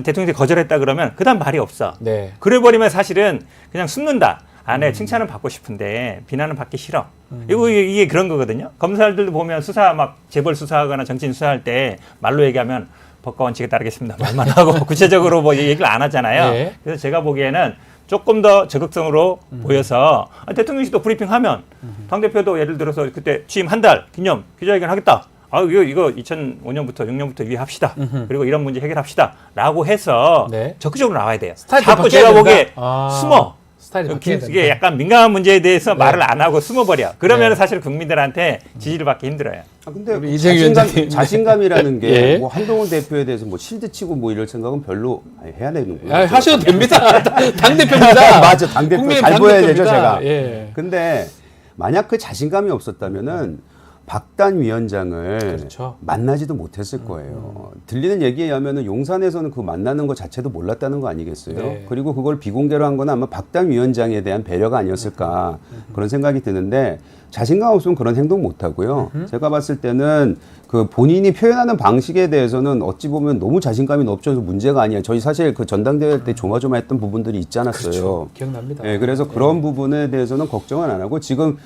대통령이 거절했다 그러면 그다음 말이 없어. 네. 그래버리면 사실은 그냥 숨는다. 내 칭찬은 받고 싶은데 비난은 받기 싫어. 이게 그런 거거든요. 검사들도 보면 수사 막 재벌 수사하거나 정치인 수사할 때 말로 얘기하면 법과 원칙에 따르겠습니다. 말만 하고 구체적으로 뭐 얘기를 안 하잖아요. 네. 그래서 제가 보기에는 조금 더 적극적으로 보여서 대통령실도 브리핑하면 당대표도 예를 들어서 그때 취임 한 달 기념 기자회견 하겠다. 이거 2005년부터 6년부터 유의합시다. 그리고 이런 문제 해결합시다. 라고 해서 네. 적극적으로 나와야 돼요. 스타일이 자꾸 바뀌어야 제가 된다? 보기에 아. 숨어. 스타일이 바뀌어야 이게 된다. 약간 민감한 문제에 대해서 말을 안 하고 숨어버려. 그러면 네. 사실 국민들한테 지지를 받기 힘들어요. 근데 우리 이재명 위원장님. 자신감이라는 게 예. 뭐 한동훈 대표에 대해서 뭐 실드 치고 뭐 이럴 생각은 별로 해야 되는 거예요. 하셔도 됩니다. 당대표입니다. 맞아, 당대표 국민의 잘 보여야 되죠, 당대표입니다. 제가. 예. 근데 만약 그 자신감이 없었다면은 박단 위원장을 그렇죠. 만나지도 못했을 거예요. 들리는 얘기에 의하면 용산에서는 그 만나는 것 자체도 몰랐다는 거 아니겠어요? 네. 그리고 그걸 비공개로 한 건 아마 박단 위원장에 대한 배려가 아니었을까 그런 생각이 드는데 자신감 없으면 그런 행동 못 하고요. 제가 봤을 때는 그 본인이 표현하는 방식에 대해서는 어찌 보면 너무 자신감이 넘쳐서 문제가 아니에요. 저희 사실 그 전당대회 때 조마조마했던 부분들이 있지 않았어요. 그렇죠. 기억납니다. 네, 그래서 그런 부분에 대해서는 걱정은 안 하고 지금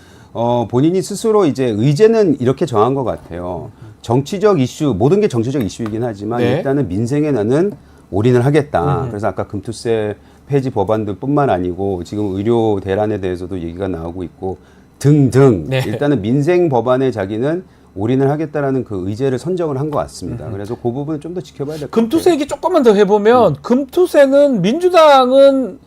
본인이 스스로 이제 의제는 이렇게 정한 것 같아요. 정치적 이슈, 모든 게 정치적 이슈이긴 하지만 네. 일단은 민생에 나는 올인을 하겠다. 그래서 아까 금투세 폐지 법안들뿐만 아니고 지금 의료 대란에 대해서도 얘기가 나오고 있고 등등 네. 일단은 민생 법안에 자기는 올인을 하겠다라는 그 의제를 선정을 한 것 같습니다. 그래서 그 부분을 좀 더 지켜봐야 될 것 같아요. 금투세 얘기 조금만 더 해보면 금투세는 민주당은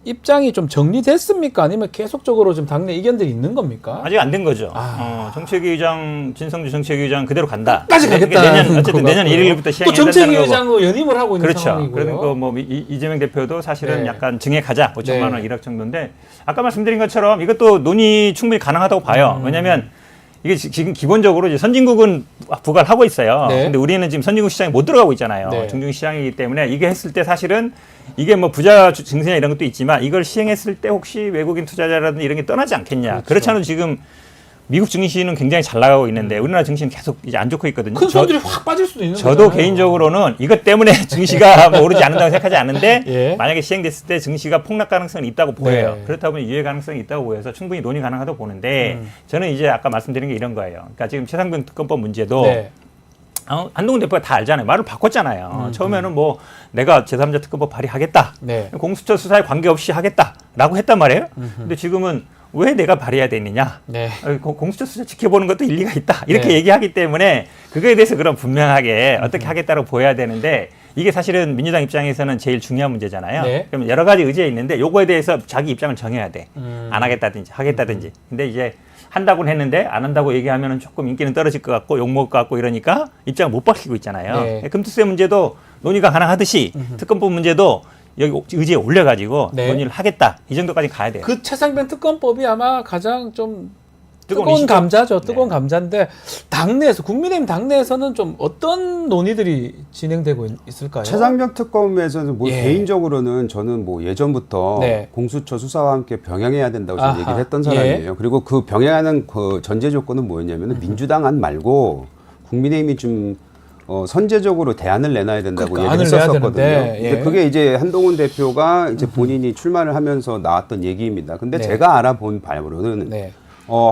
입장이 좀 정리됐습니까? 아니면 계속적으로 좀 당내 이견들이 있는 겁니까? 아직 안 된 거죠. 아. 정책위 의장 진성주 정책위 의장 그대로 간다. 끝까지 가겠다. 내년 어쨌든 내년 1일부터 또 시행이 정책위 된다는 거고. 의장으로 연임을 하고 있는 그렇죠. 상황이고요. 그러니까 뭐 이재명 대표도 사실은 네. 약간 증액 가자 5천만 원 네. 1억 정도인데 아까 말씀드린 것처럼 이것도 논의 충분히 가능하다고 봐요. 왜냐하면 이게 지금 기본적으로 이제 선진국은 부과를 하고 있어요. 네. 근데 우리는 지금 선진국 시장에 못 들어가고 있잖아요. 네. 중증 시장이기 때문에 이게 했을 때 사실은 이게 뭐 부자 증세나 이런 것도 있지만 이걸 시행했을 때 혹시 외국인 투자자라든지 이런 게 떠나지 않겠냐. 그렇죠. 그렇지 않아도 지금 미국 증시는 굉장히 잘 나가고 있는데 우리나라 증시는 계속 이제 안 좋고 있거든요. 큰 손들이 확 빠질 수도 있는 저도 거잖아요. 개인적으로는 이것 때문에 증시가 뭐 오르지 않는다고 생각하지 않는데 예. 만약에 시행됐을 때 증시가 폭락 가능성이 있다고 보여요. 네. 그렇다 보니 유예 가능성이 있다고 보여서 충분히 논의 가능하다고 보는데 저는 이제 아까 말씀드린 게 이런 거예요. 그러니까 지금 최상병 특검법 문제도 네. 한동훈 대표가 다 알잖아요. 말을 바꿨잖아요. 처음에는 뭐 내가 제3자 특검법 발의하겠다. 네. 공수처 수사에 관계없이 하겠다라고 했단 말이에요. 근데 지금은 왜 내가 발의해야 되느냐. 네. 공수처 수사 지켜보는 것도 일리가 있다. 이렇게 네. 얘기하기 때문에 그거에 대해서 그럼 분명하게 어떻게 하겠다고 보여야 되는데 이게 사실은 민주당 입장에서는 제일 중요한 문제잖아요. 네. 그럼 여러 가지 의제가 있는데 요거에 대해서 자기 입장을 정해야 돼. 안 하겠다든지 하겠다든지. 근데 이제 한다고는 했는데 안 한다고 얘기하면 조금 인기는 떨어질 것 같고 욕먹을 것 같고 이러니까 입장을 못 밝히고 있잖아요. 네. 금투세 문제도 논의가 가능하듯이 특검법 문제도 여기 의제에 올려가지고 네. 논의를 하겠다. 이 정도까지 가야 돼요. 그 최상병 특검법이 아마 가장 좀 뜨거운 뜨거운 이슈죠. 감자죠. 뜨거운 네. 감자인데 당내에서 국민의힘 당내에서는 좀 어떤 논의들이 진행되고 있을까요? 최상병 특검에서는 뭐 예. 개인적으로는 저는 뭐 예전부터 네. 공수처 수사와 함께 병행해야 된다고 저는 아하. 얘기를 했던 사람이에요. 그리고 그 병행하는 그 전제 조건은 뭐였냐면 민주당 안 말고 국민의힘이 좀 선제적으로 대안을 내놔야 된다고 그러니까 얘기를 안을 내야 했었거든요. 되는데, 예. 근데 그게 이제 한동훈 대표가 이제 본인이 출마를 하면서 나왔던 얘기입니다. 근데 네. 제가 알아본 바로는 네.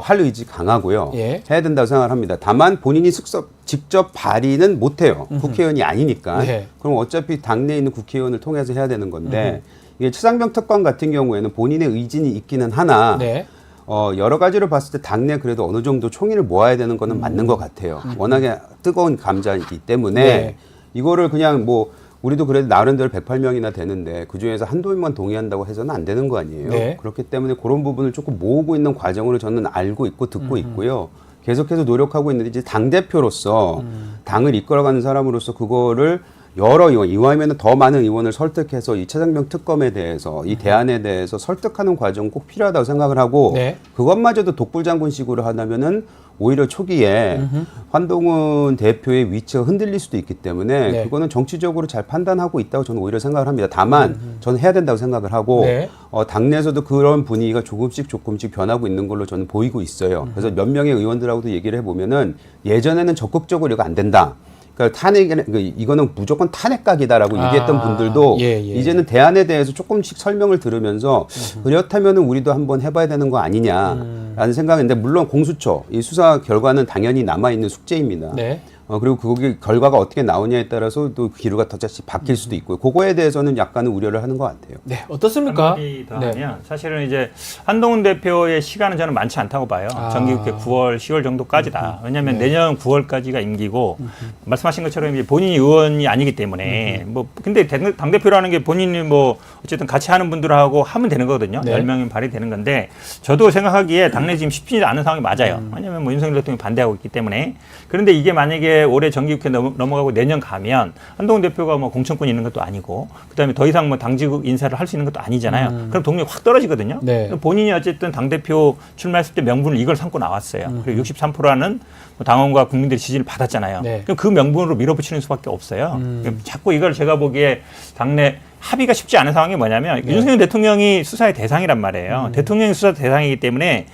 할 의지 강하고요. 예. 해야 된다고 생각을 합니다. 다만 본인이 직접 발의는 못해요. 국회의원이 아니니까. 네. 그럼 어차피 당내에 있는 국회의원을 통해서 해야 되는 건데 이게 최상병 특검 같은 경우에는 본인의 의지는 있기는 하나 네. 여러 가지로 봤을 때 당내 그래도 어느 정도 총의를 모아야 되는 거는 맞는 것 같아요. 워낙에 뜨거운 감자이기 때문에 네. 이거를 그냥 뭐 우리도 그래도 나름대로 108명이나 되는데 그중에서 한두 명만 동의한다고 해서는 안 되는 거 아니에요. 네. 그렇기 때문에 그런 부분을 조금 모으고 있는 과정으로 저는 알고 있고 듣고 있고요. 계속해서 노력하고 있는데 이제 당대표로서 당을 이끌어가는 사람으로서 그거를 여러 의원, 이왕이면 더 많은 의원을 설득해서 이 최상병 특검에 대해서 이 대안에 대해서 설득하는 과정 꼭 필요하다고 생각을 하고 네. 그것마저도 독불장군식으로 하다면은 오히려 초기에 한동훈 대표의 위치가 흔들릴 수도 있기 때문에 네. 그거는 정치적으로 잘 판단하고 있다고 저는 오히려 생각을 합니다. 다만 저는 해야 된다고 생각을 하고 네. 당내에서도 그런 분위기가 조금씩 변하고 있는 걸로 저는 보이고 있어요. 그래서 몇 명의 의원들하고도 얘기를 해보면은 예전에는 적극적으로 이거 안 된다. 그러니까 이거는 무조건 탄핵각이다라고 얘기했던 분들도 예. 이제는 대안에 대해서 조금씩 설명을 들으면서 그렇다면은 우리도 한번 해봐야 되는 거 아니냐라는 생각인데 물론 공수처 이 수사 결과는 당연히 남아 있는 숙제입니다. 네. 그리고 거기 결과가 어떻게 나오냐에 따라서 또 기류가 더 바뀔 수도 있고요. 그거에 대해서는 약간은 우려를 하는 것 같아요. 네. 어떻습니까? 한마디 더 네. 하면 사실은 이제 한동훈 대표의 시간은 저는 많지 않다고 봐요. 정기국회 9월, 10월 정도까지다. 왜냐하면 내년 9월까지가 임기고 말씀하신 것처럼 이제 본인이 의원이 아니기 때문에 뭐 근데 당 대표라는 게 본인이 뭐 어쨌든 같이 하는 분들하고 하면 되는 거거든요. 네. 10명이면 발의되는 건데 저도 생각하기에 당내 지금 쉽지 않은 상황이 맞아요. 왜냐하면 뭐 윤석열 대통령이 반대하고 있기 때문에 그런데 이게 만약에 만약에 올해 정기국회 넘어가고 내년 가면 한동훈 대표가 뭐 공천권이 있는 것도 아니고 그다음에 더 이상 뭐 당직 인사를 할 수 있는 것도 아니잖아요. 그럼 동력이 확 떨어지거든요. 네. 본인이 어쨌든 당대표 출마했을 때 명분을 이걸 삼고 나왔어요. 그리고 63%라는 당원과 국민들의 지지를 받았잖아요. 네. 그럼 그 명분으로 밀어붙이는 수밖에 없어요. 자꾸 이걸 제가 보기에 당내 합의가 쉽지 않은 상황이 뭐냐면 윤석열 대통령이 수사의 대상이란 말이에요. 대통령이 수사 대상이기 때문에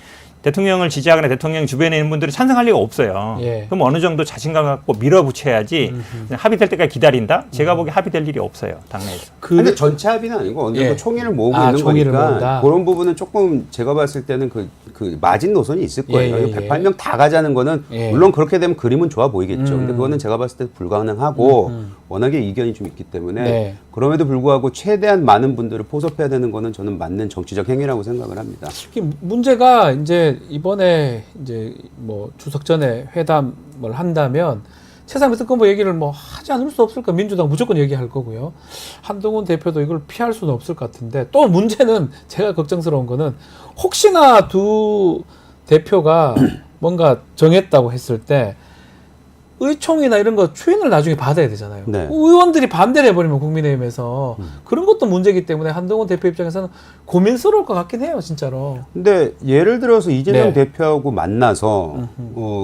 대통령을 지지하거나 대통령 주변에 있는 분들이 찬성할 리가 없어요. 예. 그럼 어느 정도 자신감 갖고 밀어붙여야지 합의될 때까지 기다린다? 제가 보기에 합의될 일이 없어요. 당내에서. 근데 전체 합의는 아니고 어느 정도 예. 총의를 모으고 아, 있는 총의를 거니까 모은다. 그런 부분은 조금 제가 봤을 때는 그 마진 노선이 있을 거예요. 예, 예, 예. 108명 다 가자는 거는 예. 물론 그렇게 되면 그림은 좋아 보이겠죠. 근데 그거는 제가 봤을 때 불가능하고 워낙에 이견이 좀 있기 때문에 네. 그럼에도 불구하고 최대한 많은 분들을 포섭해야 되는 거는 저는 맞는 정치적 행위라고 생각을 합니다. 특히 문제가 이제 이번에 이제 뭐 추석 전에 회담을 한다면 최상병 특검보 얘기를 뭐 하지 않을 수 없을까? 민주당 무조건 얘기할 거고요. 한동훈 대표도 이걸 피할 수는 없을 것 같은데 또 문제는 제가 걱정스러운 거는 혹시나 두 대표가 뭔가 정했다고 했을 때 의총이나 이런 거 추인을 나중에 받아야 되잖아요. 네. 의원들이 반대를 해버리면 국민의힘에서 그런 것도 문제이기 때문에 한동훈 대표 입장에서는 고민스러울 것 같긴 해요, 진짜로. 근데 예를 들어서 이재명 네. 대표하고 만나서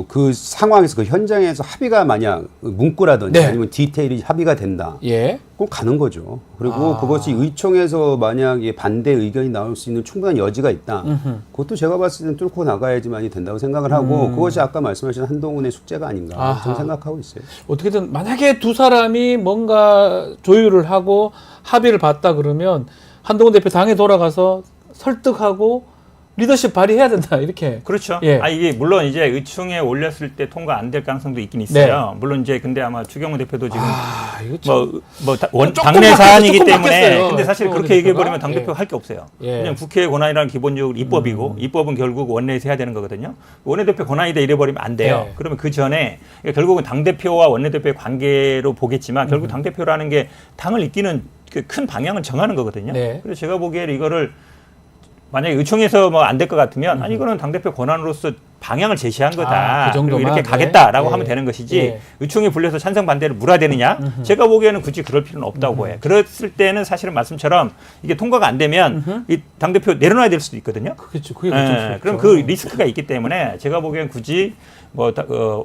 그 상황에서 그 현장에서 합의가 만약 문구라든지 네. 아니면 디테일이 합의가 된다. 예. 그럼 가는 거죠. 그리고 아. 그것이 의총에서 만약에 반대 의견이 나올 수 있는 충분한 여지가 있다. 그것도 제가 봤을 때는 뚫고 나가야지만이 된다고 생각을 하고 그것이 아까 말씀하신 한동훈의 숙제가 아닌가 아하. 저는 생각하고 있어요. 어떻게든 만약에 두 사람이 뭔가 조율을 하고 합의를 봤다 그러면 한동훈 대표 당에 돌아가서 설득하고 리더십 발휘해야 된다 이렇게. 그렇죠. 예. 이게 물론 이제 의총에 올렸을 때 통과 안 될 가능성도 있긴 있어요. 물론 이제 근데 아마 추경호 대표도 지금 이거 참. 조금 당내 바뀌었- 사안이기 조금 때문에 바뀌었어요. 근데 사실 추경호 그렇게 얘기해버리면 대표가. 당대표가 할 게 없어요. 예. 왜냐하면 국회의 권한이라는 기본적으로 입법이고 입법은 결국 원내에서 해야 되는 거거든요. 원내대표 권한이다 이래버리면 안 돼요. 예. 그러면 그 전에 그러니까 결국은 당대표와 원내대표의 관계로 보겠지만 결국 당대표라는 게 당을 이끄는 그 큰 방향을 정하는 거거든요. 네. 그래서 제가 보기에는 이거를 만약에 의총에서 뭐 안 될 것 같으면 아니 이거는 당대표 권한으로서 방향을 제시한 거다. 그 정도만. 그리고 이렇게 네. 가겠다라고 예. 하면 되는 것이지 예. 의총에 불려서 찬성 반대를 물어대느냐? 제가 보기에는 굳이 그럴 필요는 없다고 보여요. 그랬을 때는 사실은 말씀처럼 이게 통과가 안 되면 이 당대표 내려놔야 될 수도 있거든요. 그렇죠. 그게 예, 걱정스럽죠. 그럼 그 리스크가 있기 때문에 제가 보기엔 굳이 뭐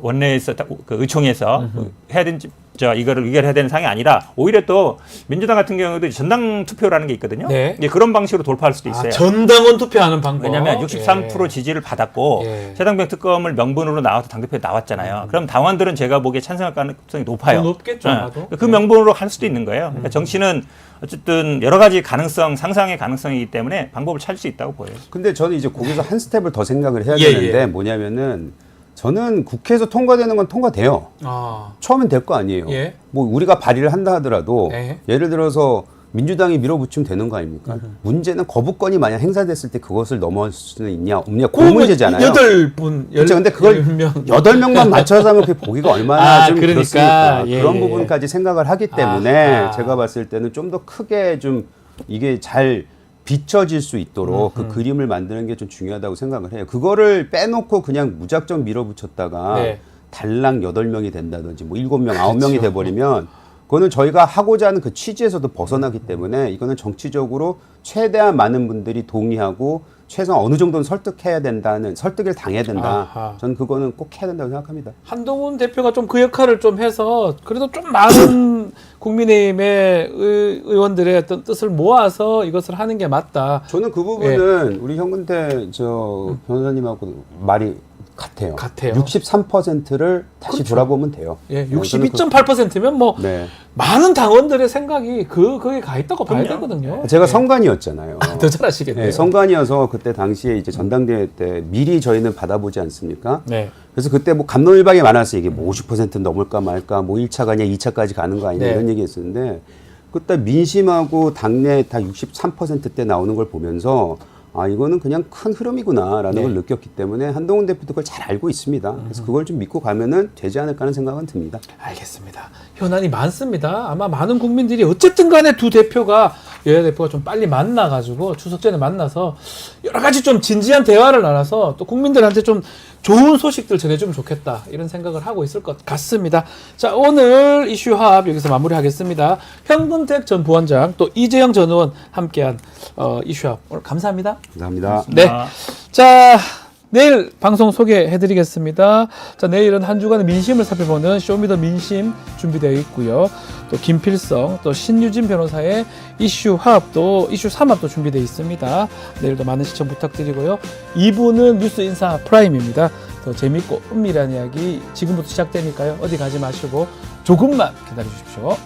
원내에서 그 의총에서 해야 되는 이거를 의결해야 되는 상황이 아니라 오히려 또 민주당 같은 경우도 전당 투표라는 게 있거든요. 네. 이제 그런 방식으로 돌파할 수도 있어요. 전당원 투표하는 방법. 왜냐하면 63% 지지를 받았고 예. 최당병 특검을 명분으로 나와서 당대표에 나왔잖아요. 그럼 당원들은 제가 보기에 찬성할 가능성이 높아요. 더 높겠죠, 예. 아마도. 그 명분으로 할 수도 있는 거예요. 그러니까 정치는 어쨌든 여러 가지 가능성, 상상의 가능성이기 때문에 방법을 찾을 수 있다고 보여요. 근데 저는 이제 거기서 한 스텝을 더 생각을 해야 예, 되는데 예. 뭐냐면은 저는 국회에서 통과되는 건 통과돼요. 아. 처음엔 될 거 아니에요. 예. 뭐 우리가 발의를 한다 하더라도 네. 예를 들어서 민주당이 밀어붙이면 되는 거 아닙니까? 문제는 거부권이 만약 행사됐을 때 그것을 넘어갈 수는 있냐 없냐 그 문제잖아요. 8분, 그렇죠. 근데 그걸 8명만 맞춰서 하면 그게 보기가 얼마나 좀 그러니까. 그렇습니까? 예, 그런 예. 부분까지 생각을 하기 때문에 아하. 제가 봤을 때는 좀 더 크게 좀 이게 잘 비춰질 수 있도록 그 그림을 만드는 게 좀 중요하다고 생각을 해요. 그거를 빼놓고 그냥 무작정 밀어붙였다가 네. 달랑 8명이 된다든지 뭐 7명, 9명이 돼버리면 그거는 저희가 하고자 하는 그 취지에서도 벗어나기 때문에 이거는 정치적으로 최대한 많은 분들이 동의하고 최소한 어느 정도는 설득해야 된다는 설득을 당해야 된다. 아하. 저는 그거는 꼭 해야 된다고 생각합니다. 한동훈 대표가 좀 그 역할을 좀 해서 그래도 좀 많은 국민의힘의 의원들의 어떤 뜻을 모아서 이것을 하는 게 맞다. 저는 그 부분은 우리 현근태 저 변호사님하고 말이 같아요. 같아요. 63%를 다시 그렇죠. 돌아보면 돼요. 예, 저는 62.8%면 뭐 네. 많은 당원들의 생각이 거기에 가 있다고 봐야 그럼요. 되거든요. 제가 성관이었잖아요. 더 잘하시겠네요. 네, 성관이어서 그때 당시에 이제 전당대회 때 미리 저희는 받아보지 않습니까? 네. 그래서 그때 뭐 감론을박이 많았어요. 이게 뭐 50% 넘을까 말까, 뭐 1차가 아니야 2차까지 가는 거 아니냐 네. 이런 얘기 했었는데 그때 민심하고 당내 다 63%대 나오는 걸 보면서 아 이거는 그냥 큰 흐름이구나라는 네. 걸 느꼈기 때문에 한동훈 대표도 그걸 잘 알고 있습니다. 그래서 그걸 좀 믿고 가면은 되지 않을까 하는 생각은 듭니다. 알겠습니다. 현안이 많습니다. 아마 많은 국민들이 어쨌든 간에 두 대표가 여야 대표가 좀 빨리 만나가지고 추석 전에 만나서 여러 가지 좀 진지한 대화를 나눠서 또 국민들한테 좀 좋은 소식들 전해주면 좋겠다 이런 생각을 하고 있을 것 같습니다. 자, 오늘 이슈합 여기서 마무리하겠습니다. 현근택 전 부원장 또 이재영 전 의원 함께한 이슈합 오늘 감사합니다. 감사합니다. 네. 자, 내일 방송 소개해드리겠습니다. 자, 내일은 한 주간의 민심을 살펴보는 쇼미더 민심 준비되어 있고요. 또 김필성, 또 신유진 변호사의 이슈 화합도, 이슈 삼합도 준비되어 있습니다. 내일도 많은 시청 부탁드리고요. 2부는 뉴스 인사 프라임입니다. 더 재밌고 은밀한 이야기 지금부터 시작되니까요. 어디 가지 마시고 조금만 기다려 주십시오.